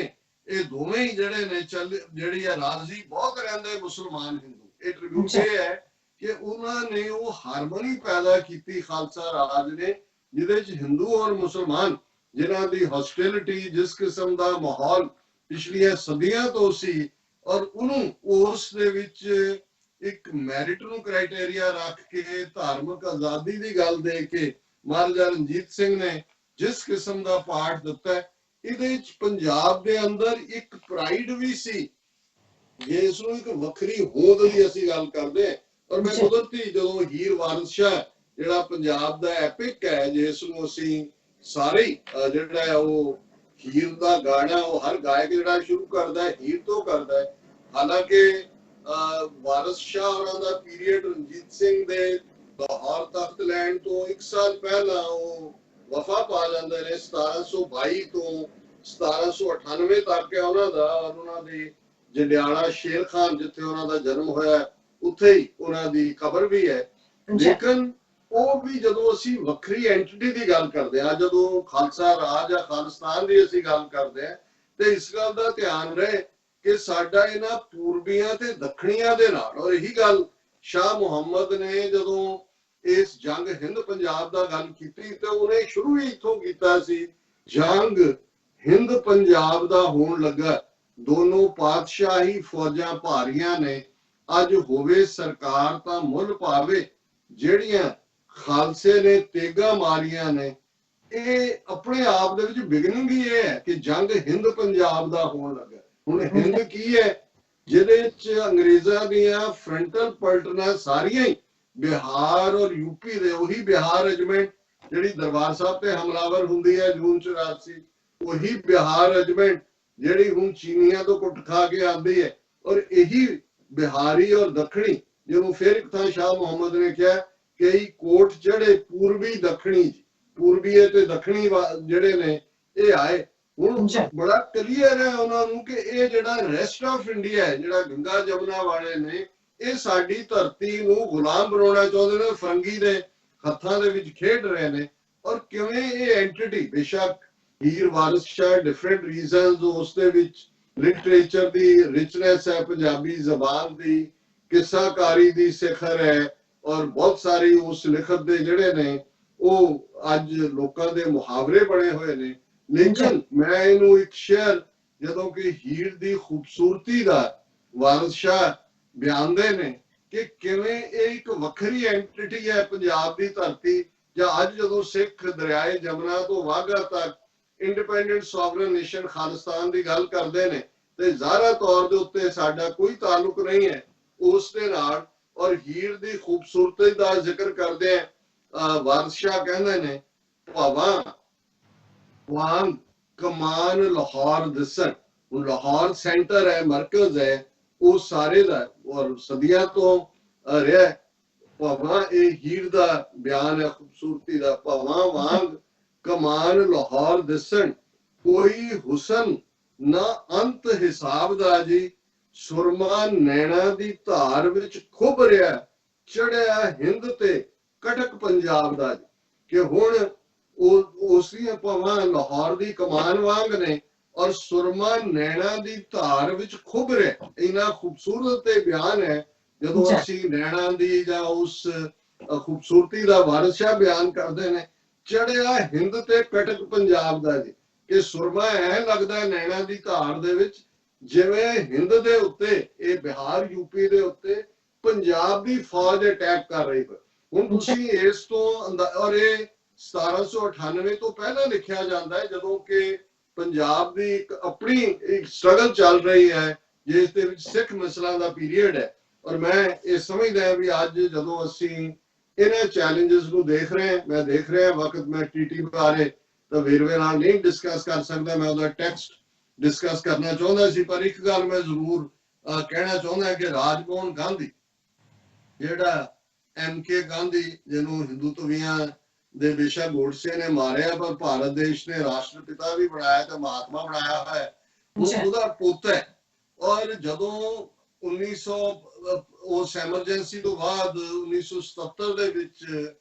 ਇਹ ਦੋਵੇਂ ਹੀ ਜਿਹੜੇ ਨੇ ਜਿਹੜੀ ਆ ਰਾਜ਼ੀ ਬਹੁਤ ਰਹਿੰਦੇ ਮੁਸਲਮਾਨ ਹਿੰਦੂ। ਇਹ ਟ੍ਰਿਬਿਊਟ ਇਹ ਹੈ ਕਿ ਉਹਨਾਂ ਨੇ ਉਹ ਹਾਰਮੋਨੀ ਪੈਦਾ ਕੀਤੀ ਖਾਲਸਾ ਰਾਜ ਨੇ, ਜਿਹਦੇ ਚ ਹਿੰਦੂ ਔਰ ਮੁਸਲਮਾਨ, ਜਿਨ੍ਹਾਂ ਦੀ ਹੌਸਟਿਲਿਟੀ, ਜਿਸ ਕਿਸਮ ਦਾ ਮਾਹੌਲ ਪਿਛਲੀਆਂ ਸਦੀਆਂ ਤੋਂ ਸੀ, ਔਰ ਉਹਨੂੰ ਉਸ ਦੇ ਵਿੱਚ ਇੱਕ ਮੈਰਿਟ ਨੂੰ ਕ੍ਰਾਈਟੇਰੀਆ ਰੱਖ ਕੇ, ਧਾਰਮਿਕ ਆਜ਼ਾਦੀ ਦੀ ਗੱਲ ਦੇ ਕੇ ਮਹਾਰਾਜਾ ਰਣਜੀਤ ਸਿੰਘ ਨੇ ਜਿਸ ਕਿਸਮ ਦਾ ਪਾਠ ਦਿੱਤਾ, ਇਹਦੇ ਵਿੱਚ ਪੰਜਾਬ ਦੇ ਅੰਦਰ ਇੱਕ ਪ੍ਰਾਈਡ ਵੀ ਸੀ। ਜੇ ਇਸ ਨੂੰ ਇੱਕ ਵੱਖਰੀ ਹੋਂਦ ਦੀ ਅਸੀਂ ਗੱਲ ਕਰਦੇ, ਔਰ ਮੈਂ ਕੁਦਰਤੀ ਜਦੋਂ ਹੀਰ ਵਾਰਿਸ ਸ਼ਾਹ ਜਿਹੜਾ ਪੰਜਾਬ ਦਾ ਐਪਿਕ ਹੈ, ਜਿਸ ਨੂੰ ਅਸੀਂ ਸਾਰੇ ਜਿਹੜਾ ਉਹ ਹੀਰ ਦਾ ਗਾਣਾ, ਉਹ ਹਰ ਗਾਇਕ ਜਿਹੜਾ ਸ਼ੁਰੂ ਕਰਦਾ ਹੈ ਹੀਰ ਤੋਂ ਕਰਦਾ ਹੈ। ਹਾਲਾਂਕਿ ਵਾਰਿਸ ਸ਼ਾਹ ਹੋਰਾਂ ਦਾ ਪੀਰੀਅਡ ਰਣਜੀਤ ਸਿੰਘ ਦੇ ਲਾਹੌਰ ਤਖਤ ਲੈਣ ਤੋਂ 1 ਸਾਲ ਪਹਿਲਾਂ ਉਹ ਵਫਾ ਪਾ ਜਾਂਦੇ ਨੇ। 1722 ਤੋਂ 1798 ਤੱਕ ਹੈ ਉਹਨਾਂ ਦਾ, ਔਰ ਉਹਨਾਂ ਦੀ ਜੰਡਿਆਲਾ ਸ਼ੇਰ ਖਾਨ ਜਿੱਥੇ ਉਹਨਾਂ ਦਾ ਜਨਮ ਹੋਇਆ ਉੱਥੇ ਹੀ ਉਹਨਾਂ ਦੀ ਕਬਰ ਵੀ ਹੈ। ਲੇਕਿਨ ਉਹ ਵੀ ਜਦੋਂ ਅਸੀਂ ਵੱਖਰੀ ਐਂਟੀਟੀ ਦੀ ਗੱਲ ਕਰਦੇ ਹਾਂ, ਜਦੋਂ ਖਾਲਸਾ ਰਾਜ ਜਾਂ ਖਾਲਿਸਤਾਨ ਦੀ ਅਸੀਂ ਗੱਲ ਕਰਦੇ ਹਾਂ, ਤੇ ਇਸ ਗੱਲ ਦਾ ਧਿਆਨ ਰਹੇ ਕਿ ਸਾਡਾ ਇਹਨਾਂ ਪੂਰਬੀਆਂ ਤੇ ਦੱਖਣੀਆਂ ਦੇ ਨਾਲ, ਔਰ ਇਹੀ ਗੱਲ ਸ਼ਾਹ ਮੁਹੰਮਦ ਨੇ ਜਦੋਂ ਇਸ ਜੰਗ ਹਿੰਦ ਪੰਜਾਬ ਦਾ ਗੱਲ ਕੀਤੀ ਤੇ ਉਹਨੇ ਸ਼ੁਰੂ ਹੀ ਇੱਥੋਂ ਕੀਤਾ ਸੀ। ਜੰਗ ਹਿੰਦ ਪੰਜਾਬ ਦਾ ਹੋਣ ਲੱਗਾ, ਦੋਨੋਂ ਪਾਤਸ਼ਾਹੀ ਫੌਜਾਂ ਭਾਰੀਆਂ ਨੇ, ਅੱਜ ਹੋਵੇ ਸਰਕਾਰ ਤਾਂ ਮੁੱਲ ਪਾਵੇ, ਜਿਹੜੀਆਂ ਖਾਲਸੇ ਨੇ ਤੇਗਾ ਮਾਰੀਆਂ ਨੇ, ਇਹ ਆਪਣੇ ਆਪ ਦੇ ਵਿੱਚ ਬਿਗਨਿੰਗ ਹੀ ਇਹ ਹੈ ਕਿ ਜੰਗ ਹਿੰਦ ਪੰਜਾਬ ਦਾ ਹੋਣ ਲੱਗਾ। ਹੁਣ ਹਿੰਦ ਕੀ ਹੈ, ਜਿਹਦੇ ਵਿੱਚ ਅੰਗਰੇਜ਼ਾਂ ਦੀਆਂ ਫਰੰਟਲ ਪਲਟਨਾਂ ਸਾਰੀਆਂ ਹੀ ਬਿਹਾਰ ਔਰ ਯੂਪੀ ਦੇ, ਉਹੀ ਬਿਹਾਰ ਰੈਜੀਮੈਂਟ ਜਿਹੜੀ ਦਰਬਾਰ ਸਾਹਿਬ ਤੇ ਹਮਲਾਵਰ ਹੁੰਦੀ ਹੈ ਜੂਨ 84, ਉਹੀ ਬਿਹਾਰ ਰੈਜੀਮੈਂਟ ਜਿਹੜੀ ਹੁਣ ਚੀਨੀਆਂ ਤੋਂ ਕੁੱਟ ਖਾ ਕੇ ਆਉਂਦੀ ਹੈ, ਔਰ ਇਹੀ ਬਿਹਾਰੀ ਔਰ ਦੱਖਣੀ, ਜਿਹਨੂੰ ਫਿਰ ਇੱਕ ਥਾਂ ਸ਼ਾਹ ਮੁਹੰਮਦ ਨੇ ਕਿਹਾ ਕਈ ਕੋਟ ਜਿਹੜੇ ਪੂਰਬੀ ਦੱਖਣੀ, ਪੂਰਬੀਏ ਤੇ ਦੱਖਣੀ ਜਿਹੜੇ ਨੇ ਇਹ ਆਏ। ਹੁਣ ਬੜਾ ਕਲੀਅਰ ਹੈ ਉਹਨਾਂ ਨੂੰ ਕਿ ਇਹ ਜਿਹੜਾ ਰੈਸਟ ਆਫ ਇੰਡੀਆ ਹੈ, ਜਿਹੜਾ ਗੰਗਾ ਜਮਨਾ ਵਾਲੇ ਨੇ, ਇਹ ਸਾਡੀ ਧਰਤੀ ਨੂੰ ਗੁਲਾਮ ਬਣਾਉਣਾ ਚਾਹੁੰਦੇ ਨੇ, ਫਰੰਗੀ ਦੇ ਹੱਥਾਂ ਦੇ ਵਿੱਚ ਖੇਡ ਰਹੇ ਨੇ। ਔਰ ਕਿਵੇਂ ਇਹ ਐਂਟੀਟੀ, ਬੇਸ਼ੱਕ ਹੀਰ ਵਾਰਿਸ ਸ਼ਾਹ ਡਿਫਰੈਂਟ ਰੀਜ਼ਨਸ, ਉਸ ਦੇ ਵਿੱਚ ਲਿਟਰੇਚਰ ਦੀ ਰਿਚਨੈਸ ਹੈ, ਪੰਜਾਬੀ ਜ਼ਬਾਨ ਦੀ ਕਿੱਸਾਕਾਰੀ ਦੀ ਸਿਖਰ ਹੈ, ਔਰ ਬਹੁਤ ਸਾਰੀ ਉਸ ਲਿਖਤ ਦੇ ਜਿਹੜੇ ਨੇ ਉਹ ਅੱਜ ਲੋਕਾਂ ਦੇ ਮੁਹਾਵਰੇ ਬਣੇ ਹੋਏ ਨੇ। ਲੇਕਿਨ ਮੈਂ ਇਹਨੂੰ ਇੱਕ ਸ਼ੇਅਰ, ਜਦੋਂ ਕਿ ਹੀਰ ਦੀ ਖੂਬਸੂਰਤੀ ਦਾ ਵਾਰਿਸ ਸ਼ਾਹ ਬਿਆਨਦੇ ਨੇ ਕਿ ਕਿਵੇਂ ਇਹ ਇੱਕ ਵੱਖਰੀ ਐਂਟੀਟੀ ਹੈ ਪੰਜਾਬ ਦੀ ਧਰਤੀ, ਜਾਂ ਅੱਜ ਜਦੋਂ ਸਿੱਖ ਦਰਿਆਏ ਜਮਨਾ ਤੋਂ ਵਾਘਾ ਤੱਕ ਇੰਡੀਪੈਂਡੈਂਟ ਸੋਵਰਨ ਨੇਸ਼ਨ ਖਾਲਿਸਤਾਨ ਦੀ ਗੱਲ ਕਰਦੇ ਨੇ, ਤੇ ਜ਼ਾਹਰਾ ਤੌਰ ਦੇ ਉੱਤੇ ਸਾਡਾ ਕੋਈ ਤਾਲੁਕ ਨਹੀਂ ਹੈ ਉਸ ਦੇ ਨਾਲ। ਔਰ ਹੀਰ ਦੀ ਖੂਬਸੂਰਤੀ ਦਾ ਜ਼ਿਕਰ ਕਰਦੇ ਆ, ਵਾਰਿਸ ਸ਼ਾਹ ਕਹਿੰਦੇ ਨੇ ਭਾਵਾਂ ਵਾਂਗ ਕਮਾਨ ਲਾਹੌਰ ਦਿਸਣ। ਹੁਣ ਲਾਹੌਰ ਸੈਂਟਰ ਹੈ, ਮਰਕਜ਼ ਹੈ ਉਹ ਸਾਰੇ ਦਾ, ਔਰ ਸਦੀਆਂ ਤੋਂ ਰਿਹਾ। ਭਾਵਾਂ, ਇਹ ਹੀਰ ਦਾ ਬਿਆਨ ਹੈ ਖੂਬਸੂਰਤੀ ਦਾ, ਭਾਵਾਂ ਵਾਂਗ ਕਮਾਨ ਲਾਹੌਰ ਦਿਸਣ, ਕੋਈ ਹੁਸਨ ਨਾ ਅੰਤ ਹਿਸਾਬ ਦਾ ਜੀ, ਸੁਰਮਾ ਨੈਣਾ ਦੀ ਧਾਰ ਵਿੱਚ ਖੁੱਭ ਰਿਹਾ, ਚੜਿਆ ਹਿੰਦ ਤੇ ਕਟਕ ਪੰਜਾਬ ਦਾ ਜੀ। ਕਿ ਹੁਣ ਉਸ ਦੀਆਂ ਭਾਵਾਂ ਲਾਹੌਰ ਦੀ ਕਮਾਨ ਵਾਂਗ ਨੇ, ਔਰ ਸੁਰਮਾ ਨੈਣਾ ਦੀ ਧਾਰ ਵਿੱਚ ਖੁੱਭ ਰਿਹਾ। ਇੰਨਾ ਖੂਬਸੂਰਤ ਤੇ ਬਿਆਨ ਹੈ। ਜਦੋਂ ਅਸੀਂ ਨੈਣਾ ਦੀ ਜਾਂ ਉਸ ਖੂਬਸੂਰਤੀ ਦਾ ਵਾਰਿਸ ਸ਼ਾਹ ਬਿਆਨ ਕਰਦੇ ਨੇ, ਚੜਿਆ ਹਿੰਦ ਤੇ ਕਟਕ ਪੰਜਾਬ ਦਾ ਜੀ, ਕਿ ਸੁਰਮਾ ਐ ਲੱਗਦਾ ਨੈਣਾ ਦੀ ਧਾਰ ਦੇ ਵਿੱਚ ਜਿਵੇਂ ਹਿੰਦ ਦੇ ਉੱਤੇ, ਇਹ ਬਿਹਾਰ ਯੂਪੀ ਦੇ ਉੱਤੇ ਪੰਜਾਬ ਦੀ ਫੌਜ ਅਟੈਕ ਕਰ ਰਹੀ ਹੈ। ਹੁਣ ਤੁਸੀਂ ਇਸ ਤੋਂ, ਔਰ ਇਹ 1798 ਤੋਂ ਪਹਿਲਾਂ ਲਿਖਿਆ ਜਾਂਦਾ ਹੈ, ਜਦੋਂ ਕਿ ਪੰਜਾਬ ਦੀ ਇੱਕ ਆਪਣੀ ਇੱਕ ਸਟਰਗਲ ਚੱਲ ਰਹੀ ਹੈ, ਜਿਸ ਦੇ ਵਿੱਚ ਸਿੱਖ ਮਿਸਲਾਂ ਦਾ ਪੀਰੀਅਡ ਹੈ। ਔਰ ਮੈਂ ਇਹ ਸਮਝਦਾ ਵੀ ਅੱਜ ਜਦੋਂ ਅਸੀਂ ਇਹਨਾਂ ਚੈਲੰਜਸ ਨੂੰ ਦੇਖ ਰਹੇ ਹਾਂ, ਮੈਂ ਦੇਖ ਰਿਹਾ ਵਕਤ ਮੈਂ ਟੀਟੀ ਬਾਰੇ ਤਾਂ ਵੇਰਵੇ ਨਾਲ ਨਹੀਂ ਡਿਸਕਸ ਕਰ ਸਕਦਾ, ਮੈਂ ਉਹਦਾ ਟੈਕਸਟ ਡਿਸਕਸ ਕਰਨਾ ਚਾਹੁੰਦਾ ਸੀ। ਪਰ ਇੱਕ ਗੱਲ ਮੈਂ ਜ਼ਰੂਰ ਕਹਿਣਾ ਚਾਹੁੰਦਾ ਕਿ ਰਾਜਮੋਹਨ ਗਾਂਧੀ, ਜਿਹੜਾ MK ਗਾਂਧੀ, ਜਿਹਨੂੰ ਹਿੰਦੂਤਵੀਆਂ ਦੇ ਬੇਸ਼ੱਕ ਗੋਡਸੇ ਨੇ ਮਾਰਿਆ, ਪਰ ਭਾਰਤ ਦੇਸ਼ ਨੇ ਰਾਸ਼ਟਰਪਿਤਾ ਵੀ ਬਣਾਇਆ ਤੇ ਮਹਾਤਮਾ ਬਣਾਇਆ ਹੋਇਆ ਹੈ, ਉਹਦਾ ਪੁੱਤ ਹੈ। ਔਰ ਜਦੋਂ 1900 ਉਸ ਐਮਰਜੈਂਸੀ ਤੋਂ ਬਾਅਦ 1977 ਦੇ ਵਿੱਚ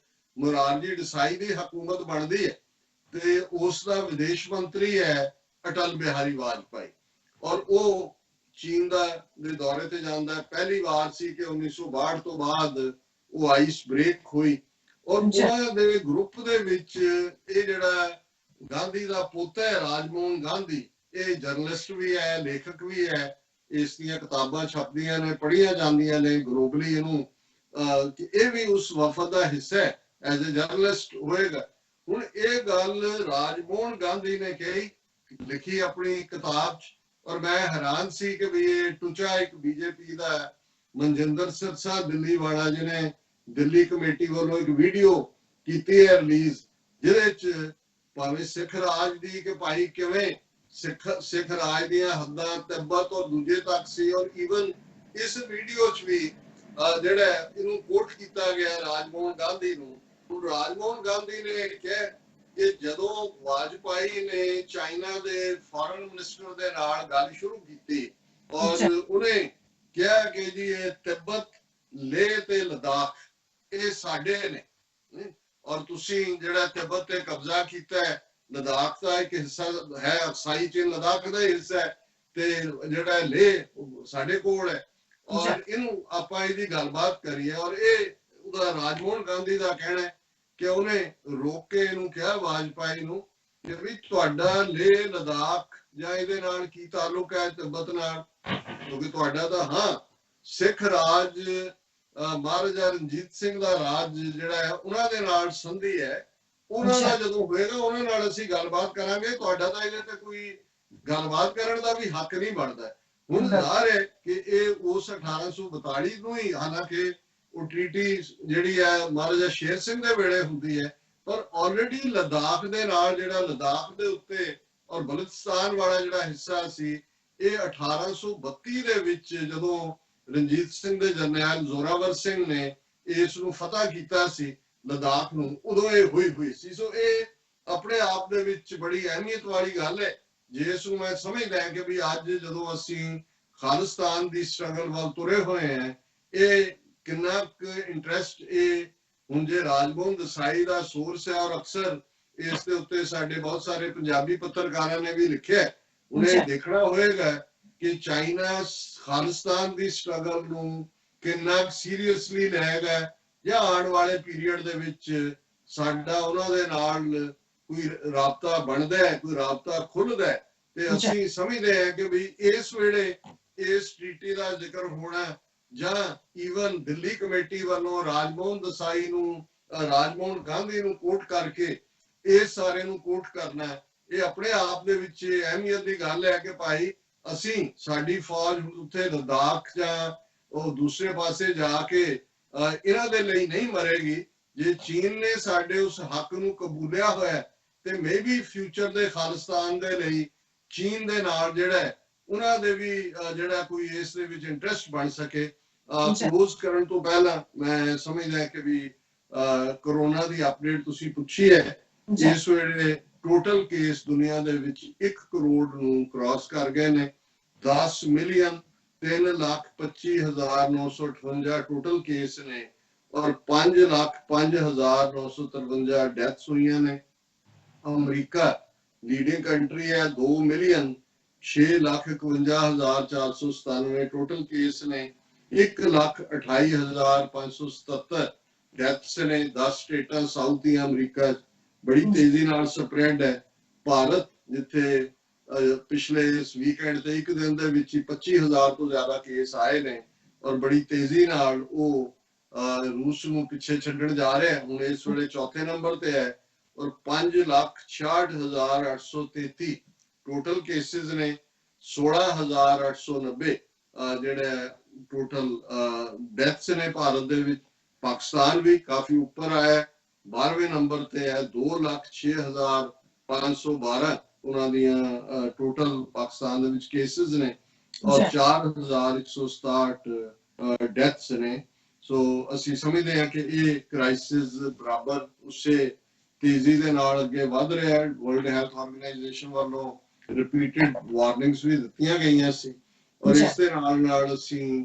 ਮੁਰਾਰਜੀ ਦੇਸਾਈ ਦੀ ਹਕੂਮਤ ਬਣਦੀ ਹੈ, ਤੇ ਉਸ ਦਾ ਵਿਦੇਸ਼ ਮੰਤਰੀ ਹੈ ਅਟਲ ਬਿਹਾਰੀ ਵਾਜਪਾਈ, ਔਰ ਉਹ ਚੀਨ ਦੇ ਦੌਰੇ ਤੇ ਜਾਂਦਾ। ਪਹਿਲੀ ਵਾਰ ਸੀ ਕਿ 1962 ਤੋਂ ਬਾਅਦ ਉਹ ਆਈਸ ਬ੍ਰੇਕ ਹੋਈ, ਔਰ ਉਹਨਾਂ ਦੇ ਗਰੁੱਪ ਦੇ ਵਿੱਚ ਇਹ ਜਿਹੜਾ ਗਾਂਧੀ ਦਾ ਪੁੱਤ ਹੈ ਰਾਜਮੋਹਨ ਗਾਂਧੀ, ਇਹ ਜਰਨਲਿਸਟ ਵੀ ਹੈ, ਲੇਖਕ ਵੀ ਹੈ, ਇਸ ਦੀਆਂ ਕਿਤਾਬਾਂ ਛਪਦੀਆਂ ਨੇ, ਪੜ੍ਹੀਆਂ ਜਾਂਦੀਆਂ ਨੇ ਗਲੋਬਲੀ ਇਹਨੂੰ, ਕਿ ਇਹ ਵੀ ਉਸ ਵਫਦ ਦਾ ਹਿੱਸਾ ਹੈ, ਐਜ਼ ਅ ਜਰਨਲਿਸਟ ਹੋਏਗਾ। ਹੁਣ ਇਹ ਗੱਲ ਰਾਜਮੋਹਨ ਗਾਂਧੀ ਨੇ ਕਹੀ, ਲਿਖੀ ਆਪਣੀ ਕਿਤਾਬ 'ਚ, ਔਰ ਮੈਂ ਹੈਰਾਨ ਸੀ ਕਿ ਵੀ ਇਹ ਟੁਚਾ ਇੱਕ BJP ਦਾ ਮਨਜਿੰਦਰ ਸਿਰਸਾ ਦਿੱਲੀ ਵਾਲਾ, ਜਿਹਨੇ ਦਿੱਲੀ ਕਮੇਟੀ ਵੱਲੋਂ ਇੱਕ ਵੀਡੀਓ ਕੀਤੀ ਹੈ ਰਿਲੀਜ਼, ਜਿਹਦੇ 'ਚ ਭਾਵੇਂ ਸਿੱਖ ਰਾਜ ਦੀ ਕਿ ਭਾਈ ਕਿਵੇਂ ਸਿੱਖ ਰਾਜ ਦੀਆਂ ਹੱਦਾਂ ਤਿੱਬਤ ਔਰ ਦੂਜੇ ਤੱਕ ਸੀ, ਔਰ ਈਵਨ ਇਸ ਵੀਡੀਓ 'ਚ ਵੀ ਜਿਹੜਾ ਇਹਨੂੰ ਕੋਟ ਕੀਤਾ ਗਿਆ ਰਾਜਮੋਹਨ ਗਾਂਧੀ ਨੂੰ। ਰਾਜਮੋਹਨ ਗਾਂਧੀ ਨੇ ਕਿਹਾ ਕਿ ਜਦੋਂ ਵਾਜਪਾਈ ਨੇ ਚਾਈਨਾ ਦੇ ਫੋਰਨ ਮਿਨਿਸਟਰ ਦੇ ਨਾਲ ਗੱਲ ਸ਼ੁਰੂ ਕੀਤੀ, ਔਰ ਉਹਨੇ ਕਿਹਾ ਕਿ ਜੀ ਇਹ ਤਿੱਬਤ, ਲੇਹ ਤੇ ਲਦਾਖ ਇਹ ਸਾਡੇ ਨੇ, ਔਰ ਤੁਸੀਂ ਜਿਹੜਾ ਤਿੱਬਤ ਤੇ ਕਬਜ਼ਾ ਕੀਤਾ ਹੈ, ਲਦਾਖ ਦਾ ਇੱਕ ਹਿੱਸਾ ਹੈ, ਅਕਸਾਈ ਚੀਨ ਲਦਾਖ ਦਾ ਹਿੱਸਾ ਹੈ, ਤੇ ਜਿਹੜਾ ਲੇਹ ਸਾਡੇ ਕੋਲ ਹੈ, ਔਰ ਇਹਨੂੰ ਆਪਾਂ ਇਹਦੀ ਗੱਲਬਾਤ ਕਰੀਏ। ਔਰ ਇਹ ਉਹਦਾ ਰਾਜਮੋਹਨ ਗਾਂਧੀ ਦਾ ਕਹਿਣਾ ਹੈ ਕਿ ਉਹਨੇ ਰੋਕ ਕੇ ਇਹਨੂੰ ਕਿਹਾ ਵਾਜਪਾਈ ਨੂੰ ਕਿ ਵੀ ਤੁਹਾਡਾ ਲੇਹ ਲਦਾਖ ਜਾਂ ਇਹਦੇ ਨਾਲ ਕੀ ਤਾਲੁਕ ਹੈ ਤਿੱਬਤ ਨਾਲ, ਕਿਉਂਕਿ ਤੁਹਾਡਾ ਤਾਂ ਹਾਂ ਸਿੱਖ ਰਾਜ ਮਹਾਰਾਜਾ ਰਣਜੀਤ ਸਿੰਘ ਦਾ ਰਾਜ ਜਿਹੜਾ ਹੈ ਉਹਨਾਂ ਦੇ ਨਾਲ ਸੰਧੀ ਹੈ, ਉਹਨਾਂ ਦਾ ਜਦੋਂ ਹੋਏਗਾ ਉਹਨਾਂ ਨਾਲ ਅਸੀਂ ਗੱਲਬਾਤ ਕਰਾਂਗੇ। ਤੁਹਾਡਾ ਤਾਂ ਇਹਦੇ ਤੇ ਕੋਈ ਗੱਲਬਾਤ ਕਰਨ ਦਾ ਵੀ ਹੱਕ ਨਹੀਂ ਬਣਦਾ। ਹੁਣ ਜ਼ਾਹਰ ਹੈ ਕਿ ਇਹ ਉਸ 1842 ਨੂੰ ਹੀ, ਹਾਲਾਂਕਿ ਉਹ ਟ੍ਰੀਟੀ ਜਿਹੜੀ ਹੈ ਮਹਾਰਾਜਾ ਸ਼ੇਰ ਸਿੰਘ ਦੇ ਵੇਲੇ ਹੁੰਦੀ ਹੈ, ਪਰ ਆਲਰੇਡੀ ਲਦਾਖ ਦੇ ਨਾਲ ਜਿਹੜਾ ਲਦਾਖ ਦੇ ਉੱਤੇ ਔਰ ਬਲੂਚਿਸਤਾਨ ਵਾਲਾ ਜਿਹੜਾ ਹਿੱਸਾ ਸੀ, ਇਹ 1832 ਦੇ ਵਿੱਚ ਜਦੋਂ ਰਣਜੀਤ ਸਿੰਘ ਦੇ ਜਰਨੈਲ ਜ਼ੋਰਾਵਰ ਸਿੰਘ ਨੇ ਇਸ ਨੂੰ ਫਤਹ ਕੀਤਾ ਸੀ ਲਦਾਖ ਨੂੰ, ਉਦੋਂ ਇਹ ਹੋਈ ਸੀ। ਸੋ ਇਹ ਆਪਣੇ ਆਪ ਦੇ ਵਿੱਚ ਬੜੀ ਅਹਿਮੀਅਤ ਵਾਲੀ ਗੱਲ ਹੈ, ਜਿਸ ਨੂੰ ਮੈਂ ਸਮਝਦਾ ਕਿ ਵੀ ਅੱਜ ਜਦੋਂ ਅਸੀਂ ਖਾਲਿਸਤਾਨ ਦੀ ਸਟਰਗਲ ਵੱਲ ਤੁਰੇ ਹੋਏ ਹਾਂ, ਇਹ ਕਿੰਨਾ ਕੁ ਇੰਟਰਸਟ ਇਹ ਹੁਣ ਜੇ ਰਾਜਮੋਹਨ ਦੇਸਾਈ ਦਾ ਸੋਰਸ ਹੈ, ਔਰ ਅਕਸਰ ਇਸ ਦੇ ਉੱਤੇ ਸਾਡੇ ਬਹੁਤ ਸਾਰੇ ਪੰਜਾਬੀ ਪੱਤਰਕਾਰਾਂ ਨੇ ਵੀ ਲਿਖਿਆ, ਉਹਨੇ ਦੇਖਣਾ ਹੋਏਗਾ ਕਿ ਚਾਈਨਾ ਖਾਲਿਸਤਾਨ ਦੀ ਸਟਰਗਲ ਨੂੰ ਕਿੰਨਾ ਸੀਰੀਅਸਲੀ ਲਏਗਾ, ਜਾਂ ਆਉਣ ਵਾਲੇ ਪੀਰੀਅਡ ਦੇ ਵਿੱਚ ਸਾਡਾ ਉਹਨਾਂ ਦੇ ਨਾਲ ਕੋਈ ਰਾਬਤਾ ਬਣਦਾ ਹੈ, ਕੋਈ ਰਾਬਤਾ ਖੁੱਲਦਾ ਹੈ, ਤੇ ਅਸੀਂ ਸਮਝਦੇ ਹਾਂ ਕਿ ਵੀ ਇਸ ਵੇਲੇ ਇਸ ਟ੍ਰੀਟੀ ਦਾ ਜ਼ਿਕਰ ਹੋਣਾ, ਜਾਂ ਈਵਨ ਦਿੱਲੀ ਕਮੇਟੀ ਵੱਲੋਂ ਰਾਜਮੋਹਨ ਦੇਸਾਈ ਨੂੰ, ਰਾਜਮੋਹਨ ਗਾਂਧੀ ਨੂੰ ਕੋਟ ਕਰਕੇ ਇਸ ਸਾਰੇ ਨੂੰ ਕੋਟ ਕਰਨਾ, ਇਹ ਆਪਣੇ ਆਪ ਦੇ ਵਿੱਚ ਅਹਿਮੀਅਤ ਦੀ ਗੱਲ ਹੈ ਕਿ ਭਾਈ ਅਸੀਂ, ਸਾਡੀ ਫੌਜ ਉੱਥੇ ਲਦਾਖ ਜਾਂ ਉਹ ਦੂਸਰੇ ਪਾਸੇ ਜਾ ਕੇ ਇਹਨਾਂ ਦੇ ਲਈ ਨਹੀਂ ਮਰੇਗੀ। ਜੇ ਚੀਨ ਨੇ ਸਾਡੇ ਉਸ ਹੱਕ ਨੂੰ ਕਬੂਲਿਆ ਹੋਇਆ ਤੇ ਮੇਬੀ ਫਿਊਚਰ ਦੇ ਖਾਲਿਸਤਾਨ ਦੇ ਲਈ ਚੀਨ ਦੇ ਨਾਲ ਜਿਹੜਾ ਉਹਨਾਂ ਦੇ ਵੀ ਜਿਹੜਾ ਕੋਈ ਇਸ ਦੇ ਵਿੱਚ ਇੰਟਰਸਟ ਬਣ ਸਕੇ। ਕਲੋਜ਼ ਕਰਨ ਤੋਂ ਪਹਿਲਾਂ ਮੈਂ ਸਮਝਦਾ ਕਿ ਵੀ ਕਰੋਨਾ ਦੀ ਅਪਡੇਟ ਤੁਸੀਂ ਪੁੱਛੀ ਹੈ, ਇਸ ਵੇਲੇ ਟੋਟਲ ਕੇਸ ਦੁਨੀਆ ਦੇ ਵਿੱਚ 1 ਕਰੋੜ ਨੂੰ ਕ੍ਰਾਸ ਕਰ ਗਏ ਨੇ। 10 ਮਿਲੀਅਨ 3,25,958 ਟੋਟਲ ਕੇਸ ਨੇ, ਔਰ 5,05,953 ਡੈਥਸ ਹੋਈਆਂ ਨੇ। ਅਮਰੀਕਾ ਲੀਡਿੰਗ ਕੰਟਰੀ ਹੈ, 2,06,51,497 ਟੋਟਲ ਕੇਸ ਨੇ, 1,28,577 ਡੈਥਸ ਨੇ। 10 ਸਟੇਟਾਂ ਸਾਊਥ ਦੀਆਂ ਅਮਰੀਕਾ ਬੜੀ ਤੇਜ਼ੀ ਨਾਲ ਸਪਰੈਡ ਹੈ। ਭਾਰਤ ਜਿੱਥੇ ਪਿਛਲੇ ਇਸ ਵੀਕਐਂਡ ਤੇ ਇੱਕ ਦਿਨ ਦੇ ਵਿੱਚ ਹੀ 25,000 ਤੋਂ ਜ਼ਿਆਦਾ ਕੇਸ ਆਏ ਨੇ, ਔਰ ਬੜੀ ਤੇਜ਼ੀ ਨਾਲ ਉਹ ਰੂਸ ਨੂੰ ਪਿੱਛੇ ਛੱਡਣ ਜਾ ਰਿਹਾ। ਹੁਣ ਇਸ ਵੇਲੇ ਚੌਥੇ ਨੰਬਰ ਤੇ ਹੈ, ਔਰ 5,66,833 ਟੋਟਲ ਕੇਸਿਸ ਨੇ। 16,890 ਜਿਹੜੇ ਟੋਟਲ ਡੈਥਸ ਨੇ ਭਾਰਤ ਦੇ ਵਿੱਚ। ਪਾਕਿਸਤਾਨ ਵੀ ਕਾਫੀ ਉੱਪਰ ਆਇਆ, 12ਵੇਂ ਨੰਬਰ ਤੇ ਹੈ। 2,06,512 ਉਹਨਾਂ ਦੀਆਂ ਟੋਟਲ ਪਾਕਿਸਤਾਨ ਦੇ ਵਿੱਚ ਕੇਸਿਸ ਨੇ, ਔਰ 4,167 ਡੈਥਸ ਨੇ। ਸੋ ਅਸੀਂ ਸਮਝਦੇ ਹਾਂ ਕਿ ਇਹ ਕ੍ਰਾਈਸਿਸ ਬਰਾਬਰ ਉਸੇ ਤੇਜ਼ੀ ਦੇ ਨਾਲ ਅੱਗੇ ਵੱਧ ਰਿਹਾ ਹੈ। ਵਰਲਡ ਹੈਲਥ ਆਰਗੇਨਾਈਜੇਸ਼ਨ ਵੱਲੋਂ ਰਿਪੀਟਡ ਵਾਰਨਿੰਗਸ ਵੀ ਦਿੱਤੀਆਂ ਗਈਆਂ ਸੀ, ਔਰ ਇਸ ਦੇ ਨਾਲ ਅਸੀਂ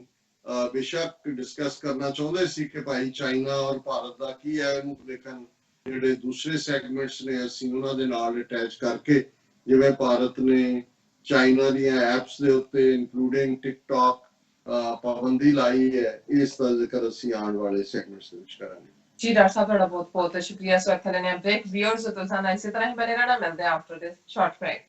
ਬੇਸ਼ੱਕ ਡਿਸਕਸ ਕਰਨਾ ਚਾਹੁੰਦੇ ਸੀ ਕਿ ਭਾਈ ਚਾਈਨਾ ਔਰ ਭਾਰਤ ਦਾ ਕੀ ਹੈ, ਇਹਨੂੰ ਲੇਕਿਨ ਜਿਹੜੇ ਦੂਸਰੇ ਸੈਗਮੈਂਟਸ ਨੇ ਅਸੀਂ ਉਹਨਾਂ ਦੇ ਨਾਲ ਅਟੈਚ ਕਰਕੇ, ਜਿਵੇਂ ਭਾਰਤ ਨੇ ਚਾਈਨਾ ਦੀਆਂ ਐਪਸ ਦੇ ਉੱਤੇ ਇਨਕਲੂਡਿੰਗ ਟਿਕਟੌਕ ਪਾਬੰਦੀ ਲਾਈ ਹੈ, ਇਸ ਦਾ ਜ਼ਿਕਰ ਅਸੀਂ ਆਉਣ ਵਾਲੇ ਸੈਗਮੈਂਟਸ ਦੇ ਵਿੱਚ ਕਰਾਂਗੇ।
ਜੀ ਡਾਕਟਰ ਸਾਹਿਬ, ਤੁਹਾਡਾ ਬਹੁਤ ਬਹੁਤ ਸ਼ੁਕਰੀਆ। ਸੋ ਇੱਥੇ ਲੈਣੇ ਬ੍ਰੇਕ। ਵਿਊਅਰਸ ਤੋਂ ਸਾਨੂੰ ਇਸੇ ਤਰ੍ਹਾਂ ਹੀ ਬਣੇ ਰਹਿਣਾ। ਮਿਲਦੇ ਹਾਂ ਆਫਟਰ ਦਿਸ ਸ਼ਾਰਟ ਬ੍ਰੇਕ।